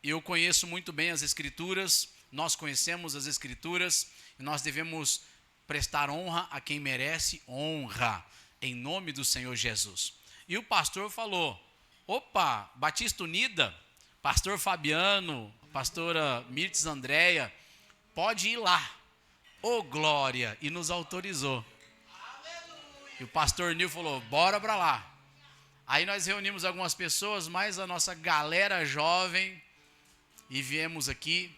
eu conheço muito bem as Escrituras, nós conhecemos as Escrituras, e nós devemos prestar honra a quem merece honra, em nome do Senhor Jesus. E o pastor falou, opa, Batista Unida, pastor Fabiano, pastora Mirtes Andréia, pode ir lá, ô glória, e nos autorizou. E o pastor Nil falou, bora para lá. Aí nós reunimos algumas pessoas, mais a nossa galera jovem, e viemos aqui.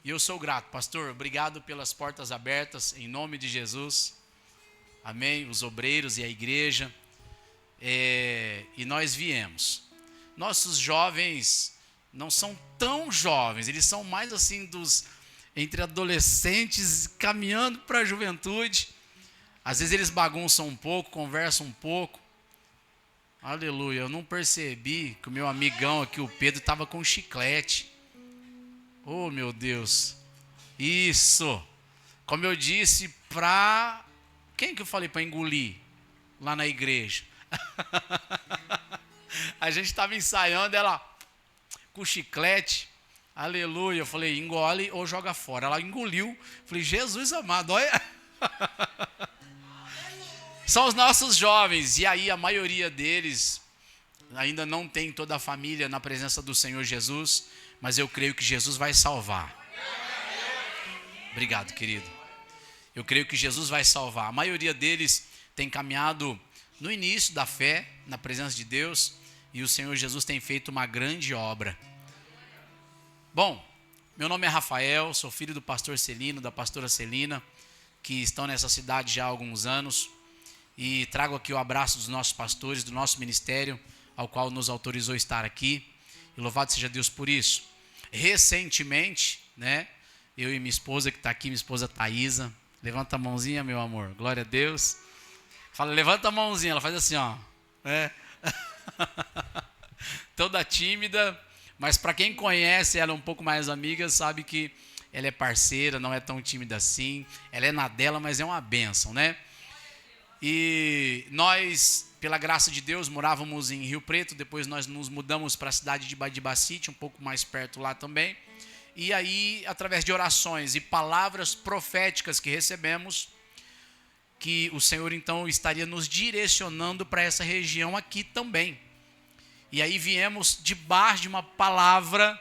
E eu sou grato, pastor, obrigado pelas portas abertas, em nome de Jesus. Amém, os obreiros e a igreja. E nós viemos. Nossos jovens não são tão jovens, eles são mais assim entre adolescentes, caminhando para a juventude. Às vezes eles bagunçam um pouco, conversam um pouco. Aleluia, eu não percebi que o meu amigão aqui, o Pedro, estava com chiclete. Oh, meu Deus. Isso. Como eu disse, quem que eu falei para engolir? Lá na igreja. A gente estava ensaiando, ela com chiclete. Aleluia. Eu falei, engole ou joga fora. Ela engoliu. Falei, Jesus amado, olha. São os nossos jovens. E aí a maioria deles ainda não tem toda a família na presença do Senhor Jesus. Mas eu creio que Jesus vai salvar. Obrigado, querido. Eu creio que Jesus vai salvar. A maioria deles tem caminhado no início da fé, na presença de Deus. E o Senhor Jesus tem feito uma grande obra. Bom, meu nome é Rafael, sou filho do pastor Celino, da pastora Celina, que estão nessa cidade já há alguns anos. E trago aqui o abraço dos nossos pastores, do nosso ministério, ao qual nos autorizou estar aqui. E louvado seja Deus por isso. Recentemente, né, eu e minha esposa que está aqui, minha esposa Thaisa, levanta a mãozinha, meu amor, glória a Deus. Fala, levanta a mãozinha, ela faz assim, ó. Toda tímida, mas para quem conhece ela um pouco mais amiga, sabe que ela é parceira, não é tão tímida assim. Ela é na dela, mas é uma bênção, né? E nós, pela graça de Deus, morávamos em Rio Preto, depois nós nos mudamos para a cidade de Badibacite, um pouco mais perto lá também. E aí, através de orações e palavras proféticas que recebemos, que o Senhor então estaria nos direcionando para essa região aqui também. E aí viemos debaixo de uma palavra,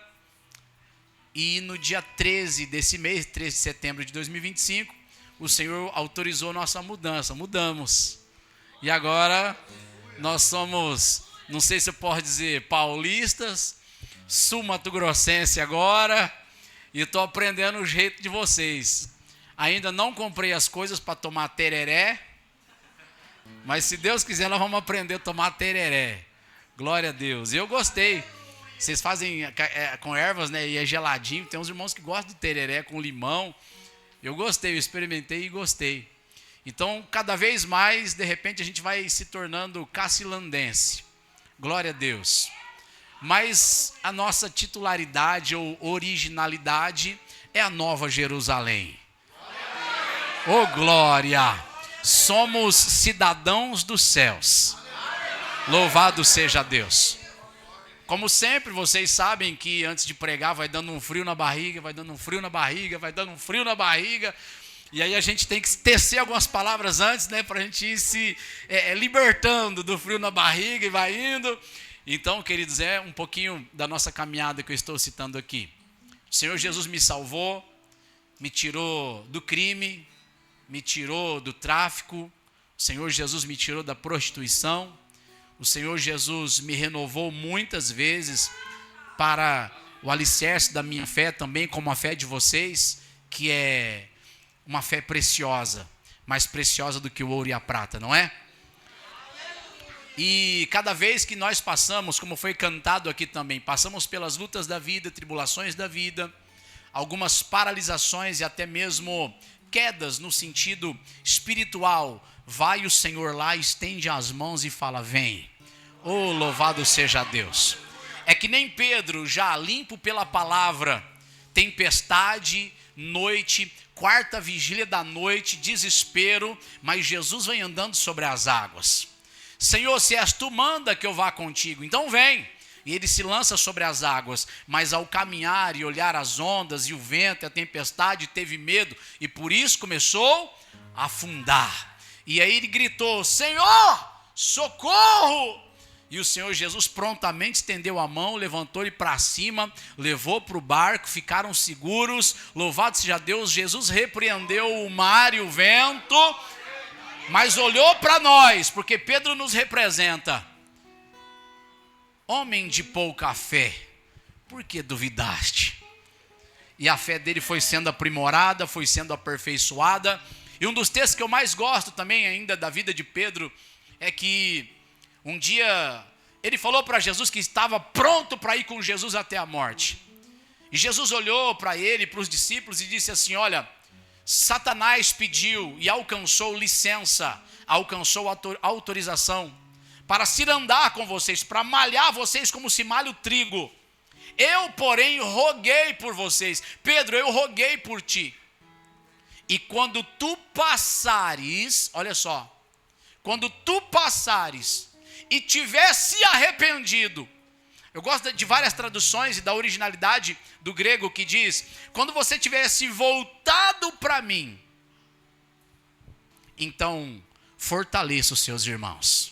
e no dia 13 desse mês, 13 de setembro de 2025, o Senhor autorizou nossa mudança, mudamos. E agora nós somos, não sei se eu posso dizer, paulistas, sul-mato-grossense agora, e estou aprendendo o jeito de vocês. Ainda não comprei as coisas para tomar tereré, mas se Deus quiser nós vamos aprender a tomar tereré. Glória a Deus. E eu gostei. Vocês fazem com ervas, né? E é geladinho. Tem uns irmãos que gostam de tereré com limão. Eu gostei, eu experimentei e gostei. Então, cada vez mais, de repente, a gente vai se tornando cacilandense. Glória a Deus. Mas a nossa titularidade ou originalidade é a Nova Jerusalém. Oh, glória! Somos cidadãos dos céus. Louvado seja Deus. Como sempre, vocês sabem que antes de pregar vai dando um frio na barriga, vai dando um frio na barriga, vai dando um frio na barriga. E aí a gente tem que tecer algumas palavras antes, né, para a gente ir se libertando do frio na barriga e vai indo. Então, queridos, é um pouquinho da nossa caminhada que eu estou citando aqui. O Senhor Jesus me salvou, me tirou do crime, me tirou do tráfico. O Senhor Jesus me tirou da prostituição. O Senhor Jesus me renovou muitas vezes para o alicerce da minha fé também, como a fé de vocês, que é uma fé preciosa, mais preciosa do que o ouro e a prata, não é? E cada vez que nós passamos, como foi cantado aqui também, passamos pelas lutas da vida, tribulações da vida, algumas paralisações e até mesmo quedas no sentido espiritual, vai o Senhor lá, estende as mãos e fala, vem. Oh, louvado seja Deus. É que nem Pedro, já limpo pela palavra, tempestade, noite, quarta vigília da noite, desespero, mas Jesus vem andando sobre as águas. Senhor, se és tu, manda que eu vá contigo. Então vem, e ele se lança sobre as águas, mas ao caminhar e olhar as ondas e o vento e a tempestade, teve medo e por isso começou a afundar. E aí ele gritou: Senhor, socorro! E o Senhor Jesus prontamente estendeu a mão, levantou ele para cima, levou para o barco, ficaram seguros. Louvado seja Deus. Jesus repreendeu o mar e o vento, mas olhou para nós, porque Pedro nos representa. Homem de pouca fé, por que duvidaste? E a fé dele foi sendo aprimorada, foi sendo aperfeiçoada. E um dos textos que eu mais gosto também ainda da vida de Pedro é que um dia ele falou para Jesus que estava pronto para ir com Jesus até a morte. E Jesus olhou para ele, para os discípulos e disse assim: olha, Satanás pediu e alcançou licença, alcançou autorização para se andar com vocês, para malhar vocês como se malha o trigo. Eu, porém, roguei por vocês. Pedro, eu roguei por ti. E quando tu passares, olha só, quando tu passares e tiver se arrependido, eu gosto de várias traduções e da originalidade do grego que diz: quando você tiver se voltado para mim, então fortaleça os seus irmãos.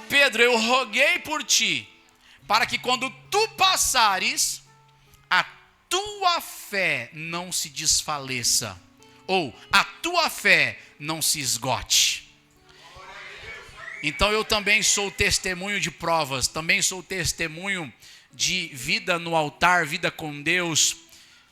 Pedro, eu roguei por ti, para que quando tu passares, a tua fé não se desfaleça, ou a tua fé não se esgote. Então eu também sou testemunho de provas, também sou testemunho de vida no altar, vida com Deus,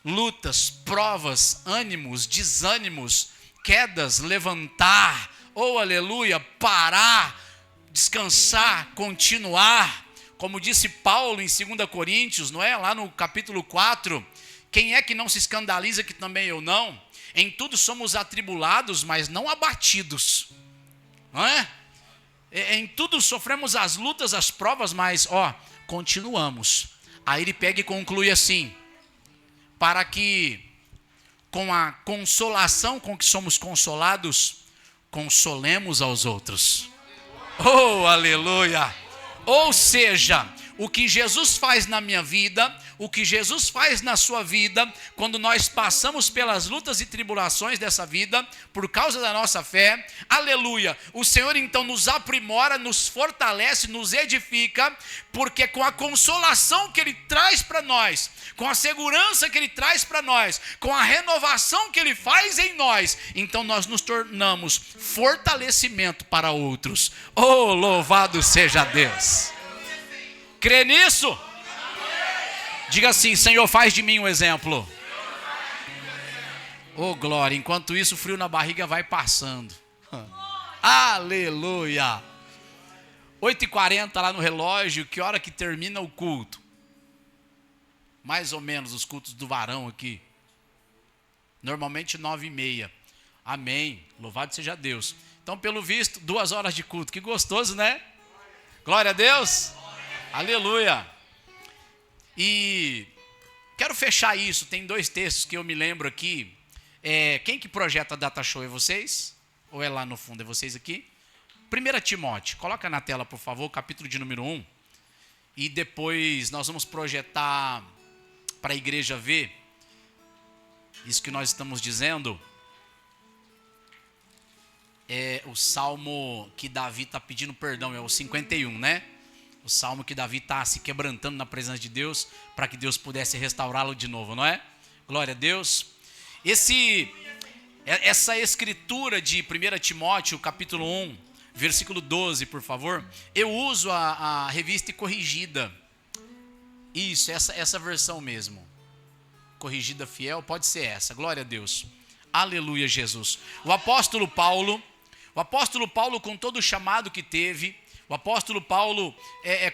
lutas, provas, ânimos, desânimos, quedas, levantar, oh aleluia, parar, descansar, continuar. Como disse Paulo em 2 Coríntios, não é? Lá no capítulo 4, quem é que não se escandaliza que também eu não? Em tudo somos atribulados, mas não abatidos, não é? Em tudo sofremos as lutas, as provas, mas continuamos. Aí ele pega e conclui assim: para que com a consolação com que somos consolados, consolemos aos outros. Oh, aleluia! Ou seja, o que Jesus faz na minha vida, o que Jesus faz na sua vida, quando nós passamos pelas lutas e tribulações dessa vida, por causa da nossa fé, aleluia, o Senhor então nos aprimora, nos fortalece, nos edifica, porque com a consolação que Ele traz para nós, com a segurança que Ele traz para nós, com a renovação que Ele faz em nós, então nós nos tornamos fortalecimento para outros. Oh, louvado seja Deus! Crê nisso? Diga assim: Senhor, faz de mim um exemplo. Oh, glória. Enquanto isso, o frio na barriga vai passando. Aleluia. 8h40 lá no relógio. Que hora que termina o culto? Mais ou menos os cultos do varão aqui. Normalmente 9h30. Amém. Louvado seja Deus. Então, pelo visto, 2 horas de culto. Que gostoso, né? Glória a Deus. Aleluia. E quero fechar isso. Tem 2 textos que eu me lembro aqui. Quem que projeta a Data Show? É vocês? Ou é lá no fundo? É vocês aqui? 1 Timóteo. Coloca na tela, por favor, capítulo de número 1. E depois nós vamos projetar para a igreja ver isso que nós estamos dizendo. É o salmo que Davi está pedindo perdão. É o 51, né? O salmo que Davi está se quebrantando na presença de Deus, para que Deus pudesse restaurá-lo de novo, não é? Glória a Deus. Essa escritura de 1 Timóteo, capítulo 1, versículo 12, por favor. Eu uso a revista corrigida. Isso, essa versão mesmo. Corrigida fiel, pode ser essa. Glória a Deus. Aleluia, Jesus. O apóstolo Paulo, com todo o chamado que teve, o apóstolo Paulo,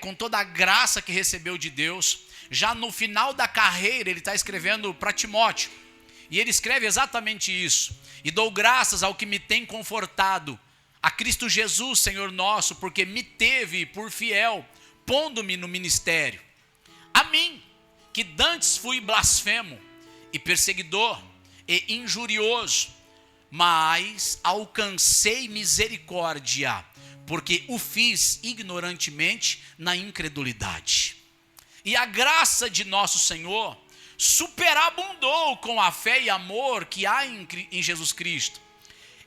com toda a graça que recebeu de Deus, já no final da carreira, ele está escrevendo para Timóteo. E ele escreve exatamente isso. E dou graças ao que me tem confortado, a Cristo Jesus, Senhor nosso, porque me teve por fiel, pondo-me no ministério. A mim, que dantes fui blasfemo, e perseguidor, e injurioso, mas alcancei misericórdia, porque o fiz ignorantemente na incredulidade. E a graça de nosso Senhor superabundou com a fé e amor que há em Jesus Cristo.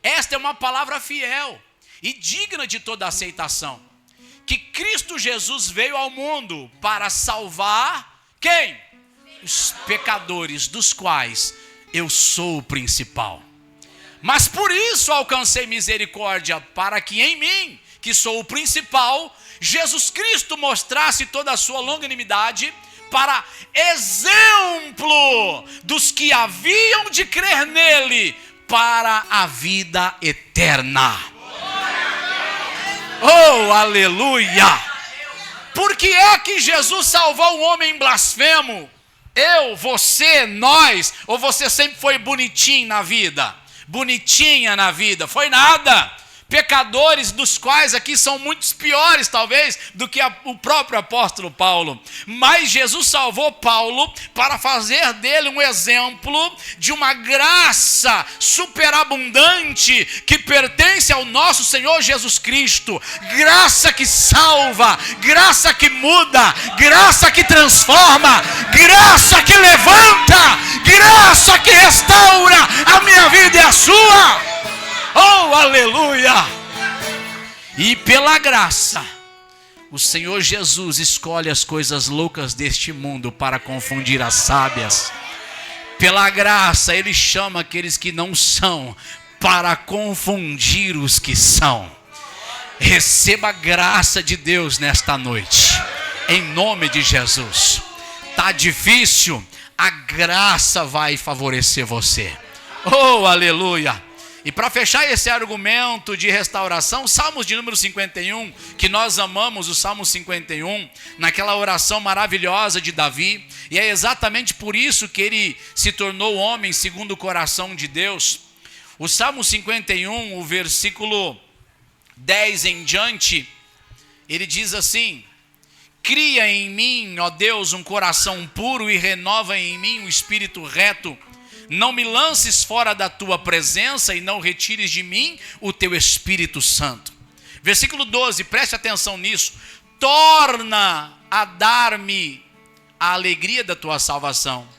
Esta é uma palavra fiel e digna de toda aceitação. Que Cristo Jesus veio ao mundo para salvar quem? Os pecadores, dos quais eu sou o principal. Mas por isso alcancei misericórdia, para que em mim, que sou o principal, Jesus Cristo mostrasse toda a sua longanimidade, para exemplo dos que haviam de crer nele, para a vida eterna. Oh, aleluia! Por que é que Jesus salvou um homem blasfemo? Eu, você, nós, ou você sempre foi bonitinho na vida? Bonitinha na vida? Foi nada. Pecadores, dos quais aqui são muitos piores talvez do que o próprio apóstolo Paulo. Mas Jesus salvou Paulo para fazer dele um exemplo de uma graça superabundante que pertence ao nosso Senhor Jesus Cristo. Graça que salva, graça que muda, graça que transforma, graça que levanta, graça que restaura a minha vida e a sua. Oh, aleluia! E pela graça, o Senhor Jesus escolhe as coisas loucas deste mundo para confundir as sábias. Pela graça, Ele chama aqueles que não são para confundir os que são. Receba a graça de Deus nesta noite, em nome de Jesus. Tá difícil? A graça vai favorecer você. Oh, aleluia! E para fechar esse argumento de restauração, Salmos de número 51, que nós amamos, o Salmo 51, naquela oração maravilhosa de Davi, e é exatamente por isso que ele se tornou homem segundo o coração de Deus. O Salmo 51, o versículo 10 em diante, ele diz assim: cria em mim, ó Deus, um coração puro e renova em mim um espírito reto. Não me lances fora da tua presença e não retires de mim o teu Espírito Santo. Versículo 12, preste atenção nisso. Torna a dar-me a alegria da tua salvação.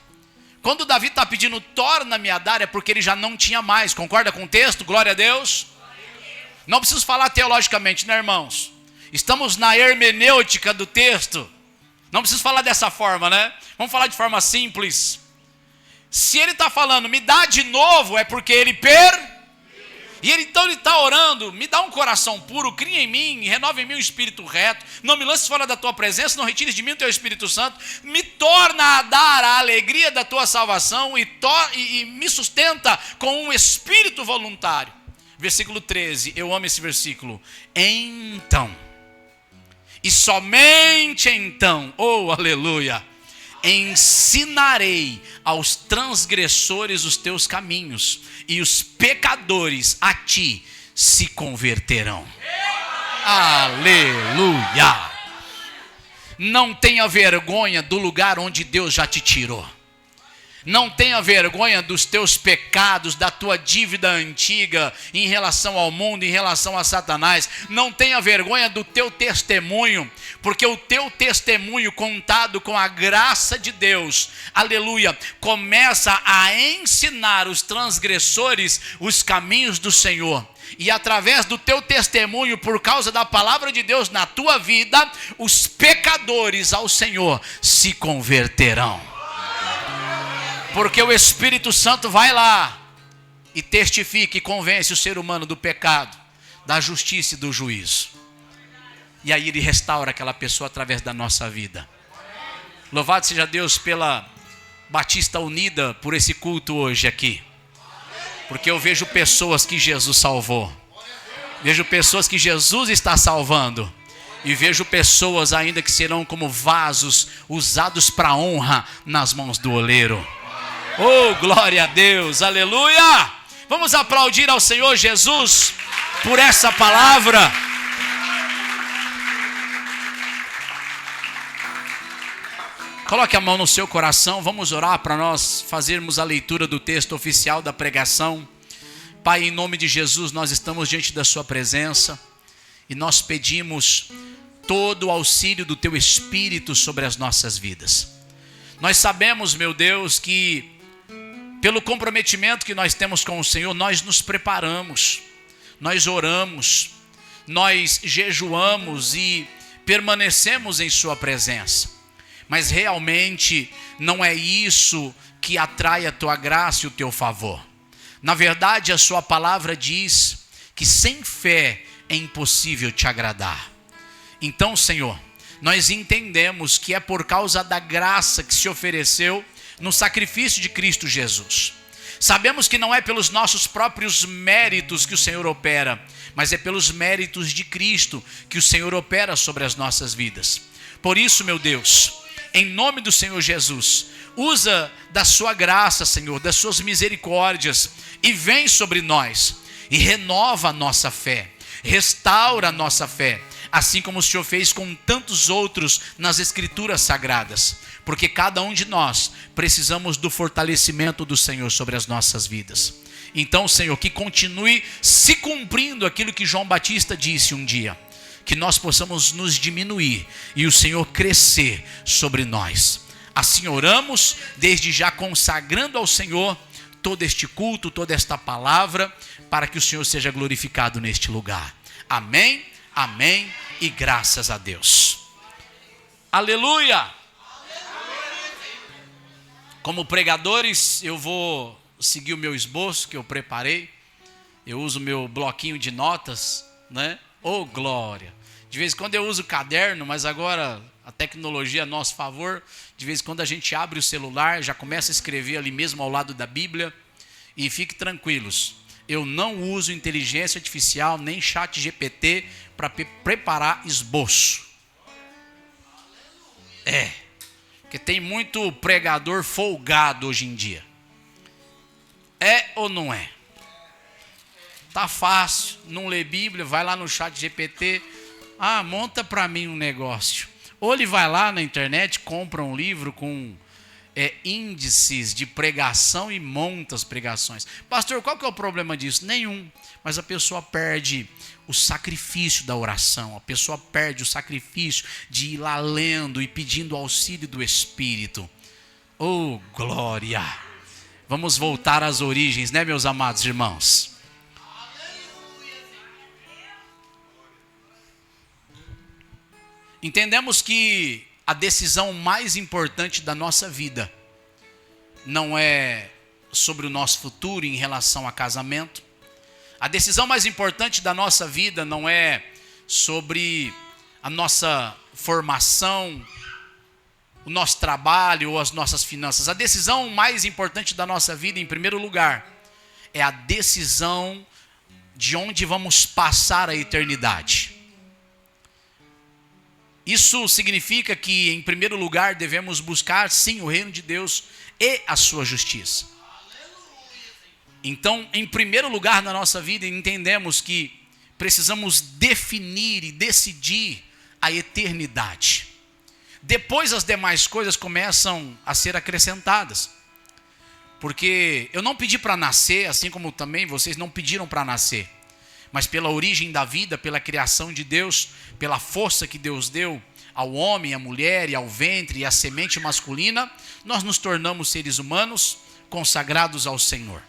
Quando Davi está pedindo torna-me a dar, é porque ele já não tinha mais. Concorda com o texto? Glória a Deus. Não preciso falar teologicamente, né, irmãos? Estamos na hermenêutica do texto. Não preciso falar dessa forma, né? Vamos falar de forma simples. Se ele está falando, me dá de novo, é porque ele E ele está orando, me dá um coração puro, cria em mim, renova em mim um espírito reto, não me lances fora da tua presença, não retires de mim o teu Espírito Santo, me torna a dar a alegria da tua salvação e me sustenta com um espírito voluntário. Versículo 13, eu amo esse versículo. Então, e somente então, oh aleluia, ensinarei aos transgressores os teus caminhos, e os pecadores a ti se converterão. Aleluia! Não tenha vergonha do lugar onde Deus já te tirou. Não tenha vergonha dos teus pecados, da tua dívida antiga em relação ao mundo, em relação a Satanás. Não tenha vergonha do teu testemunho, porque o teu testemunho contado com a graça de Deus, aleluia, começa a ensinar os transgressores os caminhos do Senhor. E através do teu testemunho, por causa da palavra de Deus na tua vida, os pecadores ao Senhor se converterão. Porque o Espírito Santo vai lá e testifica e convence o ser humano do pecado, da justiça e do juízo. E aí ele restaura aquela pessoa através da nossa vida. Louvado seja Deus pela Batista Unida, por esse culto hoje aqui. Porque eu vejo pessoas que Jesus salvou. Vejo pessoas que Jesus está salvando. E vejo pessoas ainda que serão como vasos usados para honra nas mãos do oleiro. Oh, glória a Deus, aleluia! Vamos aplaudir ao Senhor Jesus por essa palavra. Coloque a mão no seu coração, vamos orar para nós fazermos a leitura do texto oficial da pregação. Pai, em nome de Jesus, nós estamos diante da sua presença e nós pedimos todo o auxílio do Teu Espírito sobre as nossas vidas. Nós sabemos, meu Deus, que pelo comprometimento que nós temos com o Senhor, nós nos preparamos, nós oramos, nós jejuamos e permanecemos em Sua presença. Mas realmente não é isso que atrai a Tua graça e o Teu favor. Na verdade, a Sua palavra diz que sem fé é impossível Te agradar. Então, Senhor, nós entendemos que é por causa da graça que se ofereceu no sacrifício de Cristo Jesus. Sabemos que não é pelos nossos próprios méritos que o Senhor opera, mas é pelos méritos de Cristo que o Senhor opera sobre as nossas vidas. Por isso, meu Deus, em nome do Senhor Jesus, usa da sua graça, Senhor, das suas misericórdias, e vem sobre nós, e renova a nossa fé, restaura a nossa fé, assim como o Senhor fez com tantos outros nas Escrituras Sagradas, porque cada um de nós precisamos do fortalecimento do Senhor sobre as nossas vidas. Então, Senhor, que continue se cumprindo aquilo que João Batista disse um dia, que nós possamos nos diminuir e o Senhor crescer sobre nós. Assim oramos, desde já consagrando ao Senhor todo este culto, toda esta palavra, para que o Senhor seja glorificado neste lugar. Amém, amém e graças a Deus. Aleluia! Como pregadores, eu vou seguir o meu esboço que eu preparei. Eu uso o meu bloquinho de notas, né? Oh, glória! De vez em quando eu uso caderno, mas agora a tecnologia é a nosso favor. De vez em quando a gente abre o celular, já começa a escrever ali mesmo ao lado da Bíblia. E fique tranquilos, eu não uso inteligência artificial nem chat GPT para preparar esboço. Porque tem muito pregador folgado hoje em dia. É ou não é? Tá fácil, não lê Bíblia, vai lá no chat GPT, monta para mim um negócio. Ou ele vai lá na internet, compra um livro com índices de pregação e monta as pregações. Pastor, qual que é o problema disso? Nenhum. Mas a pessoa perde o sacrifício da oração, a pessoa perde o sacrifício de ir lá lendo e pedindo auxílio do Espírito. Oh, glória! Vamos voltar às origens, né, meus amados irmãos? Entendemos que a decisão mais importante da nossa vida não é sobre o nosso futuro em relação a casamento. A decisão mais importante da nossa vida não é sobre a nossa formação, o nosso trabalho ou as nossas finanças. A decisão mais importante da nossa vida, em primeiro lugar, é a decisão de onde vamos passar a eternidade. Isso significa que, em primeiro lugar, devemos buscar, sim, o reino de Deus e a sua justiça. Então, em primeiro lugar na nossa vida, entendemos que precisamos definir e decidir a eternidade. Depois, as demais coisas começam a ser acrescentadas. Porque eu não pedi para nascer, assim como também vocês não pediram para nascer. Mas pela origem da vida, pela criação de Deus, pela força que Deus deu ao homem, à mulher e ao ventre e à semente masculina, nós nos tornamos seres humanos consagrados ao Senhor.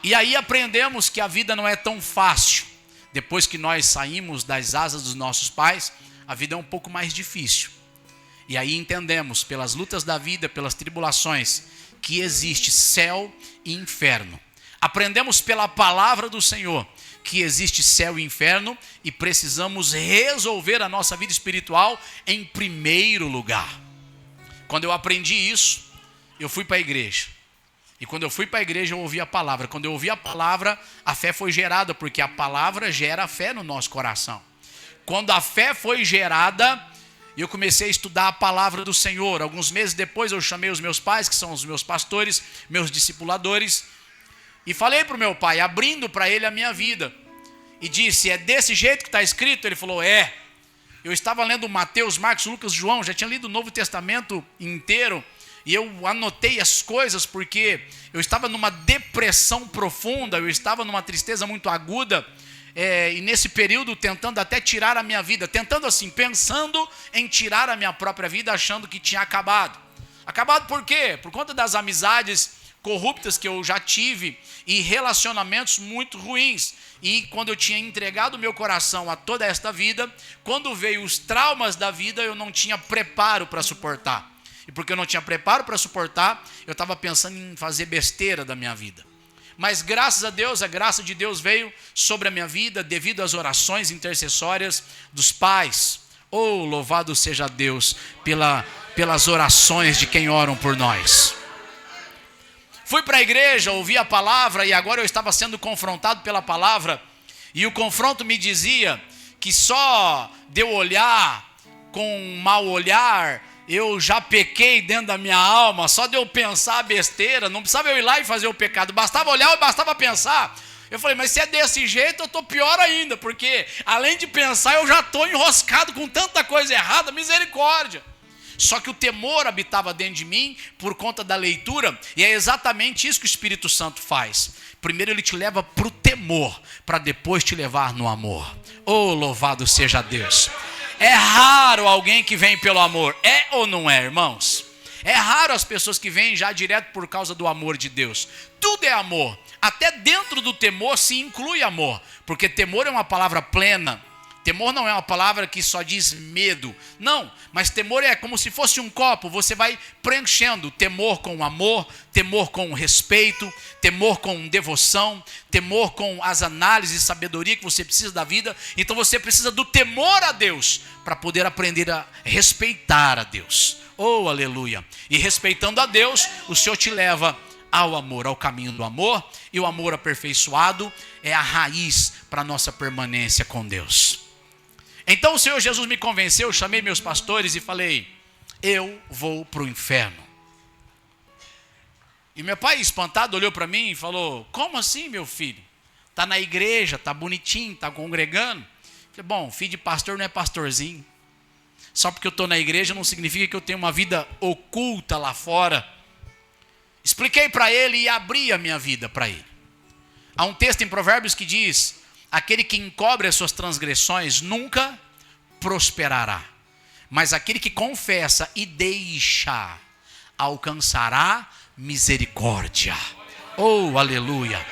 E aí aprendemos que a vida não é tão fácil. Depois que nós saímos das asas dos nossos pais, a vida é um pouco mais difícil. E aí entendemos, pelas lutas da vida, pelas tribulações, que existe céu e inferno. Aprendemos pela palavra do Senhor que existe céu e inferno e precisamos resolver a nossa vida espiritual em primeiro lugar. Quando eu aprendi isso, eu fui para a igreja. E quando eu fui para a igreja, eu ouvi a palavra. Quando eu ouvi a palavra, a fé foi gerada, porque a palavra gera a fé no nosso coração. Quando a fé foi gerada, eu comecei a estudar a palavra do Senhor. Alguns meses depois, eu chamei os meus pais, que são os meus pastores, meus discipuladores, e falei para o meu pai, abrindo para ele a minha vida. E disse, é desse jeito que está escrito? Ele falou, é. Eu estava lendo Mateus, Marcos, Lucas, João, já tinha lido o Novo Testamento inteiro. E eu anotei as coisas porque eu estava numa depressão profunda, eu estava numa tristeza muito aguda. e nesse período tentando até tirar a minha vida, tentando assim, pensando em tirar a minha própria vida, achando que tinha acabado. Acabado por quê? Por conta das amizades corruptas que eu já tive e relacionamentos muito ruins. E quando eu tinha entregado o meu coração a toda esta vida, quando veio os traumas da vida, eu não tinha preparo para suportar. E porque eu não tinha preparo para suportar, eu estava pensando em fazer besteira da minha vida. Mas graças a Deus, a graça de Deus veio sobre a minha vida devido às orações intercessórias dos pais. Oh, louvado seja Deus pelas orações de quem oram por nós. Fui para a igreja, ouvi a palavra e agora eu estava sendo confrontado pela palavra. E o confronto me dizia que só de eu olhar com um mau olhar, eu já pequei dentro da minha alma. Só de eu pensar besteira, não precisava eu ir lá e fazer o pecado, bastava olhar e bastava pensar. Eu falei, mas se é desse jeito eu estou pior ainda, porque além de pensar eu já estou enroscado com tanta coisa errada, misericórdia. Só que o temor habitava dentro de mim por conta da leitura, e é exatamente isso que o Espírito Santo faz. Primeiro ele te leva para o temor, para depois te levar no amor. Oh, louvado seja Deus. É raro alguém que vem pelo amor, é ou não é, irmãos? É raro as pessoas que vêm já direto por causa do amor de Deus. Tudo é amor, até dentro do temor se inclui amor, porque temor é uma palavra plena. Temor não é uma palavra que só diz medo, não, mas temor é como se fosse um copo, você vai preenchendo temor com amor, temor com respeito, temor com devoção, temor com as análises e sabedoria que você precisa da vida. Então você precisa do temor a Deus para poder aprender a respeitar a Deus. Oh, aleluia! E respeitando a Deus, o Senhor te leva ao amor, ao caminho do amor, e o amor aperfeiçoado é a raiz para a nossa permanência com Deus. Então o Senhor Jesus me convenceu, chamei meus pastores e falei, eu vou para o inferno. E meu pai, espantado, olhou para mim e falou, como assim, meu filho? Está na igreja, está bonitinho, está congregando. Eu falei, bom, filho de pastor não é pastorzinho. Só porque eu estou na igreja não significa que eu tenho uma vida oculta lá fora. Expliquei para ele e abri a minha vida para ele. Há um texto em Provérbios que diz, aquele que encobre as suas transgressões nunca prosperará, mas aquele que confessa e deixa alcançará misericórdia. Oh, aleluia!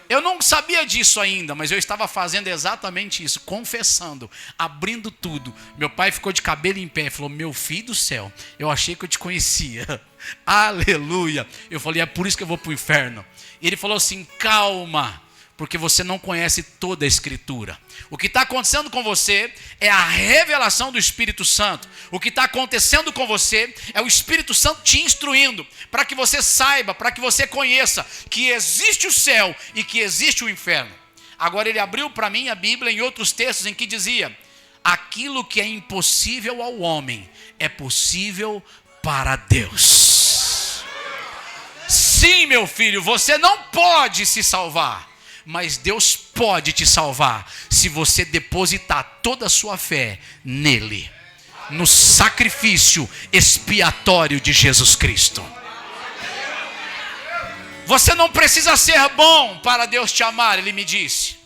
Eu não sabia disso ainda, mas eu estava fazendo exatamente isso, confessando, abrindo tudo. Meu pai ficou de cabelo em pé e falou, meu filho do céu, eu achei que eu te conhecia. Aleluia! Eu falei, é por isso que eu vou para o inferno. E ele falou assim, calma, porque você não conhece toda a Escritura. O que está acontecendo com você é a revelação do Espírito Santo. O que está acontecendo com você é o Espírito Santo te instruindo, para que você saiba, para que você conheça que existe o céu e que existe o inferno. Agora ele abriu para mim a Bíblia em outros textos em que dizia, aquilo que é impossível ao homem é possível para Deus. Sim, meu filho, você não pode se salvar, mas Deus pode te salvar se você depositar toda a sua fé nele, no sacrifício expiatório de Jesus Cristo. Você não precisa ser bom para Deus te amar, ele me disse.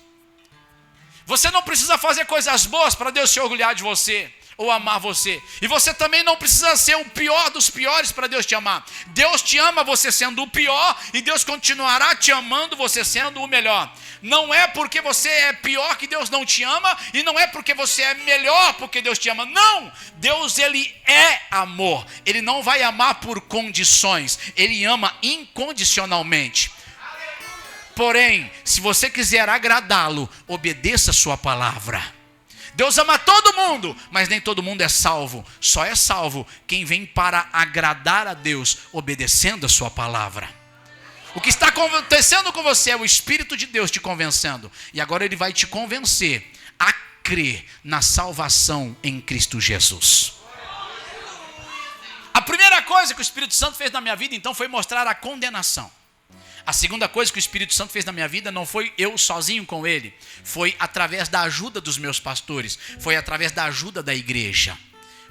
Você não precisa fazer coisas boas para Deus se orgulhar de você ou amar você. E você também não precisa ser o pior dos piores para Deus te amar. Deus te ama você sendo o pior e Deus continuará te amando você sendo o melhor. Não é porque você é pior que Deus não te ama, e não é porque você é melhor porque Deus te ama. Não! Deus, ele é amor. Ele não vai amar por condições. Ele ama incondicionalmente. Porém, se você quiser agradá-lo, obedeça a sua palavra. Deus ama todo mundo, mas nem todo mundo é salvo. Só é salvo quem vem para agradar a Deus, obedecendo a sua palavra. O que está acontecendo com você é o Espírito de Deus te convencendo. E agora ele vai te convencer a crer na salvação em Cristo Jesus. A primeira coisa que o Espírito Santo fez na minha vida, então, foi mostrar a condenação. A segunda coisa que o Espírito Santo fez na minha vida não foi eu sozinho com ele, foi através da ajuda dos meus pastores, foi através da ajuda da igreja.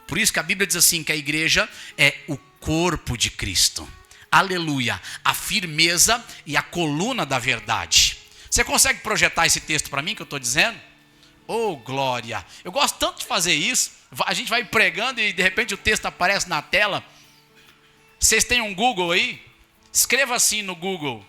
Por isso que a Bíblia diz assim, que a igreja é o corpo de Cristo. Aleluia, a firmeza e a coluna da verdade. Você consegue projetar esse texto para mim que eu estou dizendo? Oh, glória! Eu gosto tanto de fazer isso. A gente vai pregando e de repente o texto aparece na tela. Vocês têm um Google aí? Escreva assim no Google: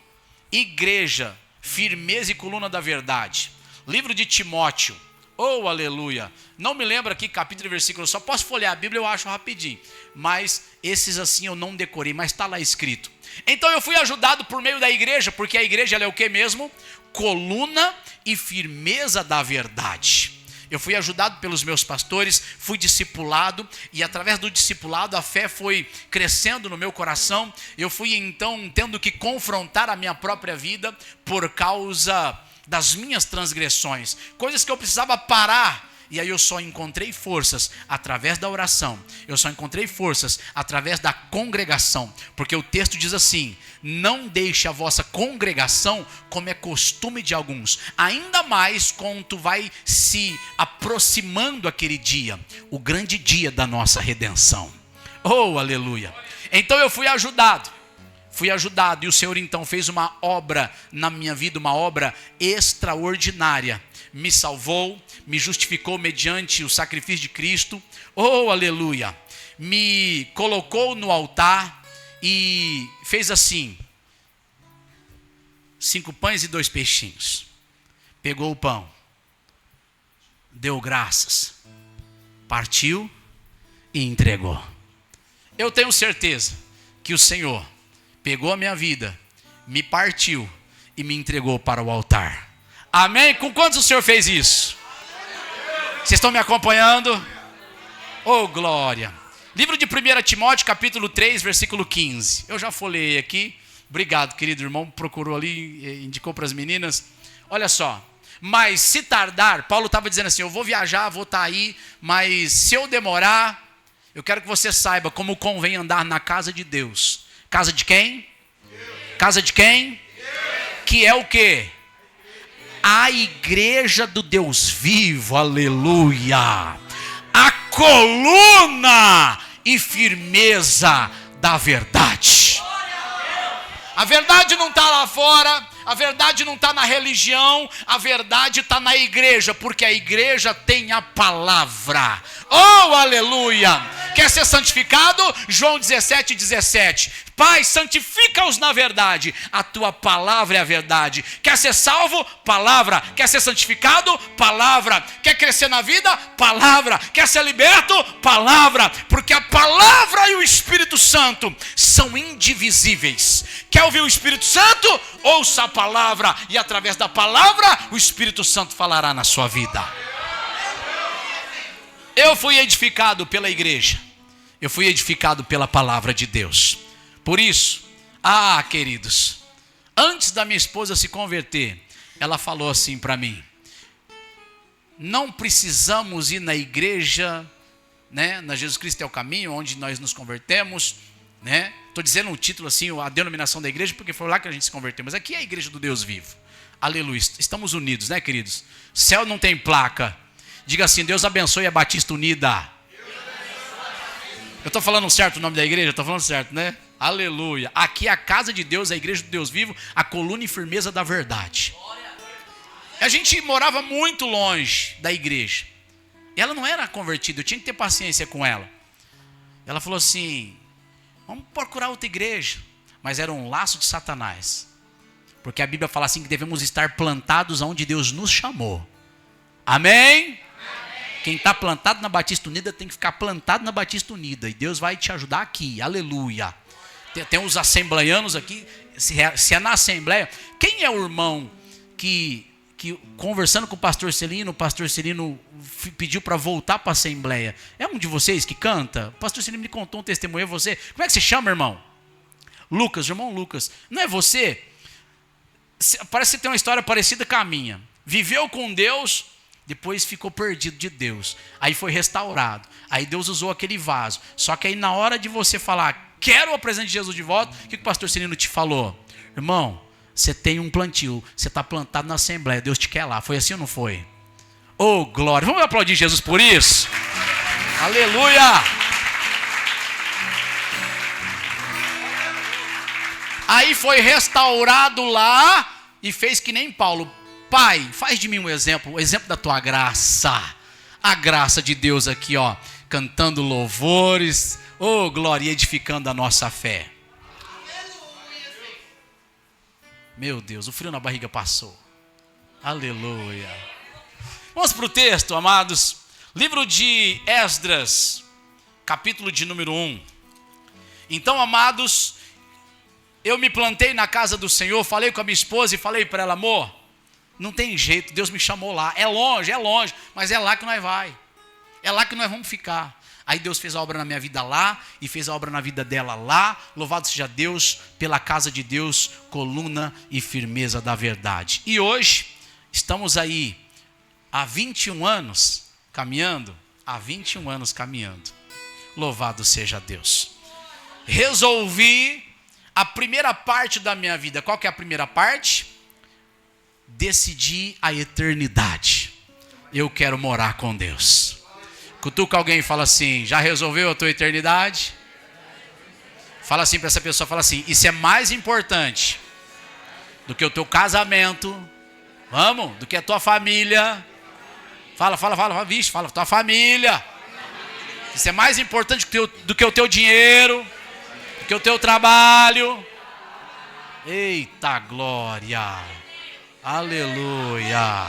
Igreja, firmeza e coluna da verdade. Livro de Timóteo. Oh, aleluia. Não me lembro aqui capítulo e versículo. Só posso folhear a Bíblia, eu acho rapidinho. Mas esses assim eu não decorei, mas está lá escrito. Então eu fui ajudado por meio da igreja, porque a igreja ela é o que mesmo? Coluna e firmeza da verdade. Eu fui ajudado pelos meus pastores, fui discipulado, e através do discipulado a fé foi crescendo no meu coração. Eu fui então tendo que confrontar a minha própria vida por causa das minhas transgressões, coisas que eu precisava parar. E aí eu só encontrei forças através da oração. Eu só encontrei forças através da congregação. Porque o texto diz assim: não deixe a vossa congregação como é costume de alguns. Ainda mais quando tu vai se aproximando aquele dia. O grande dia da nossa redenção. Oh, aleluia. Então eu fui ajudado. E o Senhor então fez uma obra na minha vida, uma obra extraordinária. Me salvou, me justificou mediante o sacrifício de Cristo. Oh, aleluia. Me colocou no altar e fez assim: 5 pães e 2 peixinhos. Pegou o pão, deu graças, partiu e entregou. Eu tenho certeza que o Senhor pegou a minha vida, me partiu e me entregou para o altar. Amém? Com quantos o Senhor fez isso? Vocês estão me acompanhando? Oh, glória. Livro de 1 Timóteo, capítulo 3, versículo 15. Eu já folhei aqui. Obrigado, querido irmão. Procurou ali, indicou para as meninas. Olha só. Mas se tardar, Paulo estava dizendo assim: eu vou viajar, vou estar aí, mas se eu demorar, eu quero que você saiba como convém andar na casa de Deus. Casa de quem? Casa de quem? Que é o quê? A igreja do Deus vivo, aleluia. A coluna e firmeza da verdade. A verdade não está lá fora, a verdade não está na religião, a verdade está na igreja, porque a igreja tem a palavra. Oh, aleluia! Quer ser santificado? João 17:17. Pai, santifica-os na verdade. A tua palavra é a verdade. Quer ser salvo? Palavra. Quer ser santificado? Palavra. Quer crescer na vida? Palavra. Quer ser liberto? Palavra. Porque a palavra e o Espírito Santo são indivisíveis. Quer ouvir o Espírito Santo? Ouça a palavra. E através da palavra, o Espírito Santo falará na sua vida. Eu fui edificado pela igreja. Eu fui edificado pela palavra de Deus. Por isso, queridos, antes da minha esposa se converter, ela falou assim para mim: não precisamos ir na igreja, né, na Jesus Cristo é o caminho, onde nós nos convertemos, né? Estou dizendo o título assim, a denominação da igreja, porque foi lá que a gente se converteu, mas aqui é a igreja do Deus vivo. Aleluia, estamos unidos, né, queridos? Céu não tem placa. Diga assim: Deus abençoe a Batista Unida. Eu estou falando certo o nome da igreja? Estou falando certo, né? Aleluia. Aqui é a casa de Deus, a igreja do Deus vivo, a coluna e firmeza da verdade. A gente morava muito longe da igreja. Ela não era convertida, eu tinha que ter paciência com ela. Ela falou assim: vamos procurar outra igreja. Mas era um laço de Satanás. Porque a Bíblia fala assim que devemos estar plantados onde Deus nos chamou. Amém? Quem está plantado na Batista Unida tem que ficar plantado na Batista Unida. E Deus vai te ajudar aqui. Aleluia. Tem uns assembleianos aqui. Se é na assembleia. Quem é o irmão que conversando com o pastor Celino pediu para voltar para a assembleia? É um de vocês que canta? O pastor Celino me contou um testemunho. É você? Como é que você chama, irmão? Lucas, irmão Lucas. Não é você? Parece que tem uma história parecida com a minha. Viveu com Deus, depois ficou perdido de Deus. Aí foi restaurado. Aí Deus usou aquele vaso. Só que aí na hora de você falar, quero a presença de Jesus de volta, o que o pastor Celino te falou? Irmão, você tem um plantio, você está plantado na assembleia, Deus te quer lá. Foi assim ou não foi? Oh, glória. Vamos aplaudir Jesus por isso? Aleluia. Aí foi restaurado lá, e fez que nem Paulo. Pai, faz de mim um exemplo, o exemplo da tua graça. A graça de Deus aqui, ó, cantando louvores, oh glória, edificando a nossa fé. Meu Deus, o frio na barriga passou. Aleluia. Vamos para o texto, amados. Livro de Esdras, capítulo de número 1. Então, amados, eu me plantei na casa do Senhor, falei com a minha esposa e falei para ela, amor, não tem jeito, Deus me chamou lá. É longe, mas é lá que nós vai. É lá que nós vamos ficar. Aí Deus fez a obra na minha vida lá e fez a obra na vida dela lá. Louvado seja Deus pela casa de Deus, coluna e firmeza da verdade. E hoje estamos aí há 21 anos caminhando. Há 21 anos caminhando. Louvado seja Deus. Resolvi a primeira parte da minha vida. Qual que é a primeira parte? Decidi a eternidade. Eu quero morar com Deus. Cutuca alguém e fala assim, já resolveu a tua eternidade? Fala assim para essa pessoa, fala assim, isso é mais importante do que o teu casamento, vamos, do que a tua família. Fala, vixe, fala, tua família. Isso é mais importante do que o teu dinheiro, do que o teu trabalho. Eita glória, aleluia,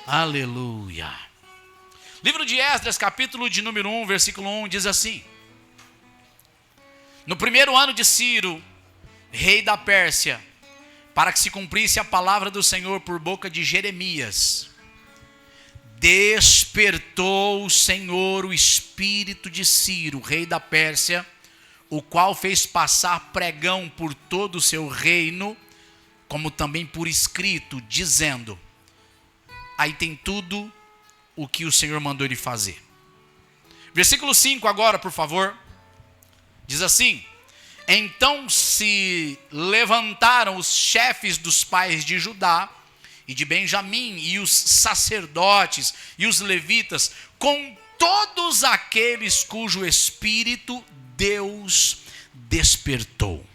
aleluia. Livro de Esdras, capítulo de número 1, versículo 1, diz assim. No primeiro ano de Ciro, rei da Pérsia, para que se cumprisse a palavra do Senhor por boca de Jeremias, despertou o Senhor o espírito de Ciro, rei da Pérsia, o qual fez passar pregão por todo o seu reino, como também por escrito, dizendo, aí tem tudo o que o Senhor mandou ele fazer. Versículo 5 agora, por favor. Diz assim, então se levantaram os chefes dos pais de Judá e de Benjamim, e os sacerdotes e os levitas, com todos aqueles cujo espírito Deus despertou.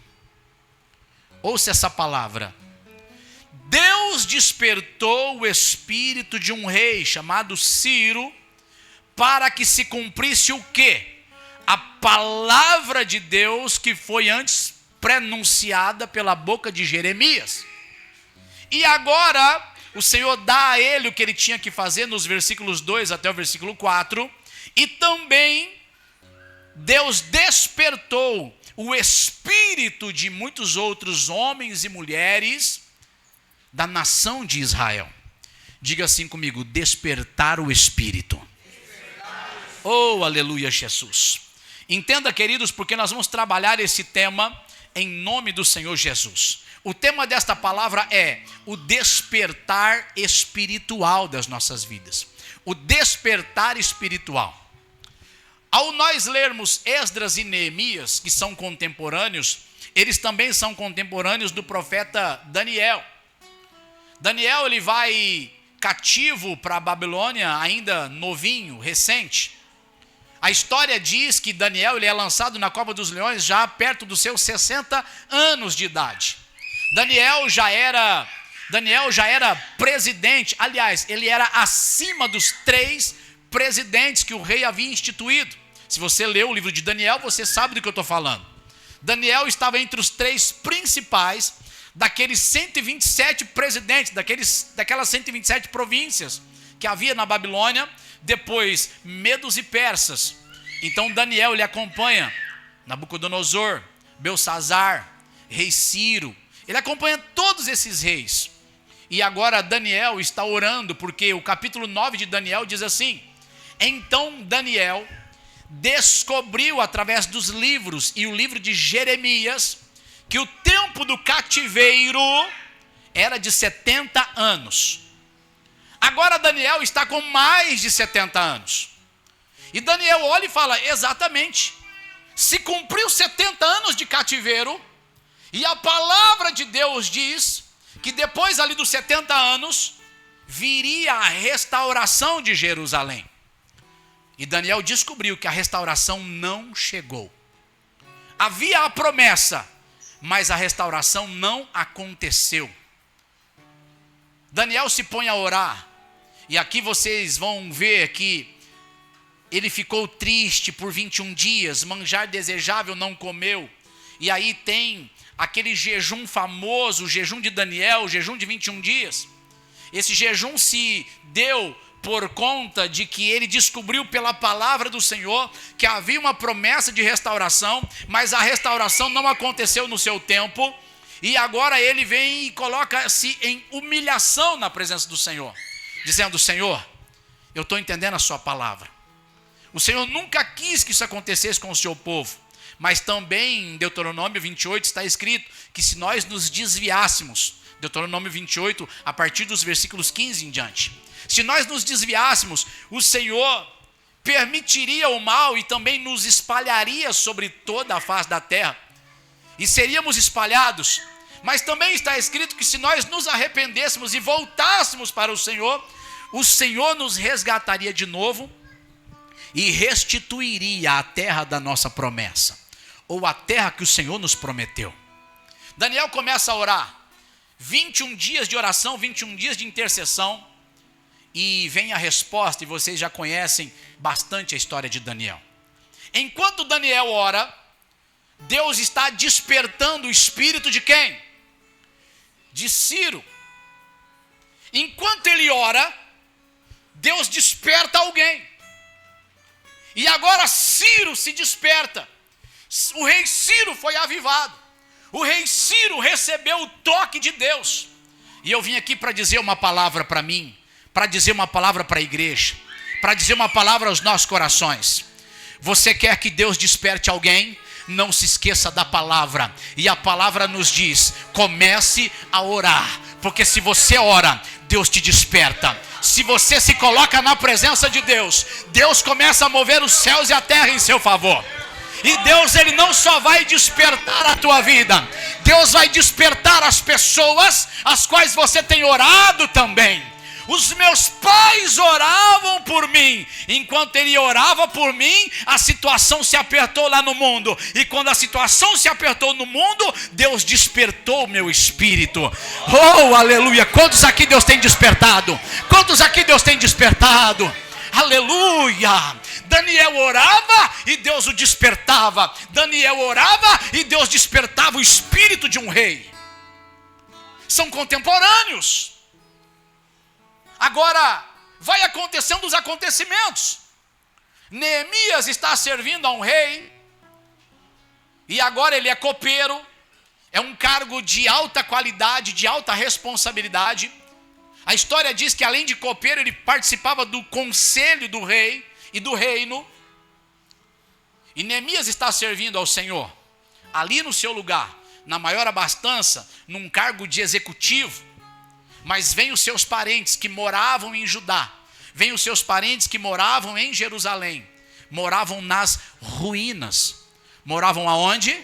Ouça essa palavra. Deus despertou o espírito de um rei chamado Ciro para que se cumprisse o quê? A palavra de Deus que foi antes prenunciada pela boca de Jeremias. E agora o Senhor dá a ele o que ele tinha que fazer nos versículos 2 até o versículo 4. E também Deus despertou o espírito de muitos outros homens e mulheres da nação de Israel. Diga assim comigo, despertar o Espírito. Oh, aleluia, Jesus. Entenda, queridos, porque nós vamos trabalhar esse tema em nome do Senhor Jesus. O tema desta palavra é o despertar espiritual das nossas vidas. O despertar espiritual. Ao nós lermos Esdras e Neemias, que são contemporâneos, eles também são contemporâneos do profeta Daniel. Daniel, ele vai cativo para a Babilônia, ainda novinho, recente. A história diz que Daniel ele é lançado na cova dos leões já perto dos seus 60 anos de idade. Daniel já era presidente, aliás, ele era acima dos 3 presidentes que o rei havia instituído. Se você leu o livro de Daniel, você sabe do que eu estou falando. Daniel estava entre os 3 principais daqueles 127 presidentes, daquelas 127 províncias que havia na Babilônia, depois medos e persas. Então Daniel ele acompanha Nabucodonosor, Belsazar, rei Ciro, ele acompanha todos esses reis. E agora Daniel está orando, porque o capítulo 9 de Daniel diz assim, então Daniel descobriu através dos livros e o livro de Jeremias, que o tempo do cativeiro era de 70 anos. Agora Daniel está com mais de 70 anos. E Daniel olha e fala, exatamente, se cumpriu 70 anos de cativeiro, e a palavra de Deus diz que depois ali dos 70 anos, viria a restauração de Jerusalém. E Daniel descobriu que a restauração não chegou. Havia a promessa, mas a restauração não aconteceu. Daniel se põe a orar. E aqui vocês vão ver que ele ficou triste por 21 dias, manjar desejável não comeu. E aí tem aquele jejum famoso, o jejum de Daniel, o jejum de 21 dias. Esse jejum se deu por conta de que ele descobriu pela palavra do Senhor que havia uma promessa de restauração, mas a restauração não aconteceu no seu tempo. E agora ele vem e coloca-se em humilhação na presença do Senhor, dizendo: Senhor, eu estou entendendo a sua palavra. O Senhor nunca quis que isso acontecesse com o seu povo. Mas também em Deuteronômio 28 está escrito que se nós nos desviássemos, Deuteronômio 28, a partir dos versículos 15 em diante, se nós nos desviássemos, o Senhor permitiria o mal e também nos espalharia sobre toda a face da terra. E seríamos espalhados. Mas também está escrito que se nós nos arrependêssemos e voltássemos para o Senhor nos resgataria de novo e restituiria a terra da nossa promessa, ou a terra que o Senhor nos prometeu. Daniel começa a orar, 21 dias de oração, 21 dias de intercessão, e vem a resposta, e vocês já conhecem bastante a história de Daniel. Enquanto Daniel ora, Deus está despertando o espírito de quem? De Ciro. Enquanto ele ora, Deus desperta alguém. E agora Ciro se desperta. O rei Ciro foi avivado. O rei Ciro recebeu o toque de Deus. E eu vim aqui para dizer uma palavra para mim, para dizer uma palavra para a igreja, para dizer uma palavra aos nossos corações. Você quer que Deus desperte alguém? Não se esqueça da palavra. E a palavra nos diz: comece a orar. Porque se você ora, Deus te desperta. Se você se coloca na presença de Deus, Deus começa a mover os céus e a terra em seu favor. E Deus, ele não só vai despertar a tua vida, Deus vai despertar as pessoas as quais você tem orado também. Os meus pais oravam por mim. Enquanto ele orava por mim, a situação se apertou lá no mundo. E quando a situação se apertou no mundo, Deus despertou o meu espírito. Oh, aleluia! Quantos aqui Deus tem despertado? Quantos aqui Deus tem despertado? Aleluia! Daniel orava e Deus o despertava. Daniel orava e Deus despertava o espírito de um rei. São contemporâneos. Agora, vai acontecendo os acontecimentos. Neemias está servindo a um rei, e agora ele é copeiro, é um cargo de alta qualidade, de alta responsabilidade. A história diz que além de copeiro, ele participava do conselho do rei e do reino. E Neemias está servindo ao Senhor, ali no seu lugar, na maior abastança, num cargo de executivo. Mas vem os seus parentes que moravam em Judá, vem os seus parentes que moravam em Jerusalém, moravam nas ruínas. Moravam aonde?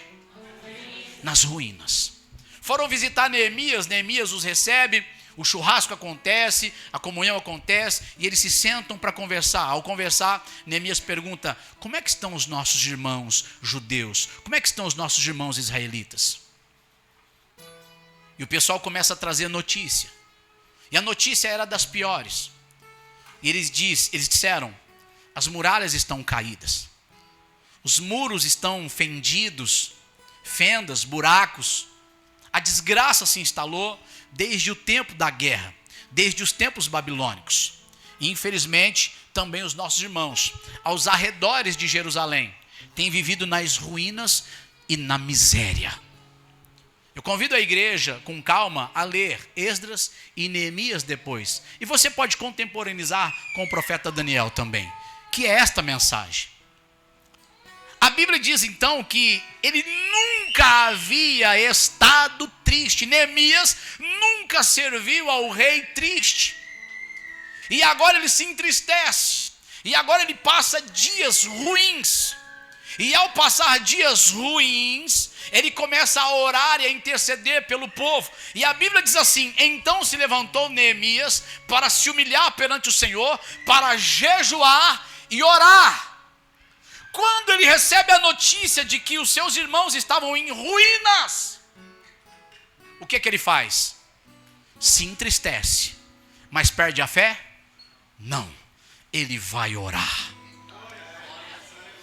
Nas ruínas. Foram visitar Neemias, Neemias os recebe, o churrasco acontece, a comunhão acontece, e eles se sentam para conversar. Ao conversar, Neemias pergunta: como é que estão os nossos irmãos judeus? Como é que estão os nossos irmãos israelitas? E o pessoal começa a trazer notícia. E a notícia era das piores. E eles disseram: as muralhas estão caídas, os muros estão fendidos, fendas, buracos. A desgraça se instalou desde o tempo da guerra, desde os tempos babilônicos. E infelizmente também os nossos irmãos, aos arredores de Jerusalém, têm vivido nas ruínas e na miséria. Eu convido a igreja, com calma, a ler Esdras e Neemias depois. E você pode contemporaneizar com o profeta Daniel também, que é esta mensagem. A Bíblia diz então que ele nunca havia estado triste. Neemias nunca serviu ao rei triste. E agora ele se entristece. E agora ele passa dias ruins. E ao passar dias ruins, ele começa a orar e a interceder pelo povo. E a Bíblia diz assim: então se levantou Neemias para se humilhar perante o Senhor, para jejuar e orar. Quando ele recebe a notícia de que os seus irmãos estavam em ruínas, o que ele faz? Se entristece mas perde a fé? Não, ele vai orar.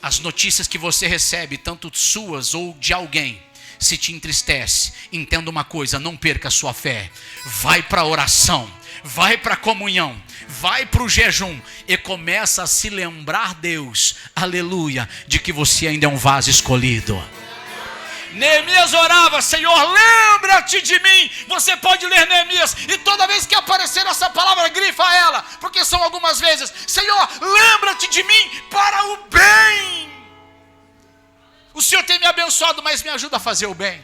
As notícias que você recebe, tanto suas ou de alguém, se te entristece, entenda uma coisa, não perca a sua fé. Vai para a oração, vai para a comunhão, vai para o jejum e começa a se lembrar, Deus, aleluia, de que você ainda é um vaso escolhido. Neemias orava: Senhor, lembra-te de mim. Você pode ler Neemias e toda vez que aparecer essa palavra, grifa ela, porque são algumas vezes: Senhor, lembra-te de mim para o bem. O Senhor tem me abençoado, mas me ajuda a fazer o bem.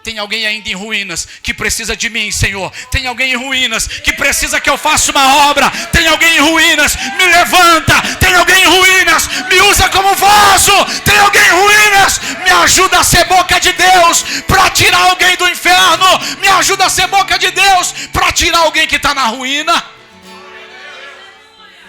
Tem alguém ainda em ruínas que precisa de mim, Senhor. Tem alguém em ruínas que precisa que eu faça uma obra. Tem alguém em ruínas, me levanta. Tem alguém em ruínas, me usa como vaso. Tem alguém em ruínas, me ajuda a ser boca de Deus para tirar alguém do inferno. Me ajuda a ser boca de Deus para tirar alguém que está na ruína.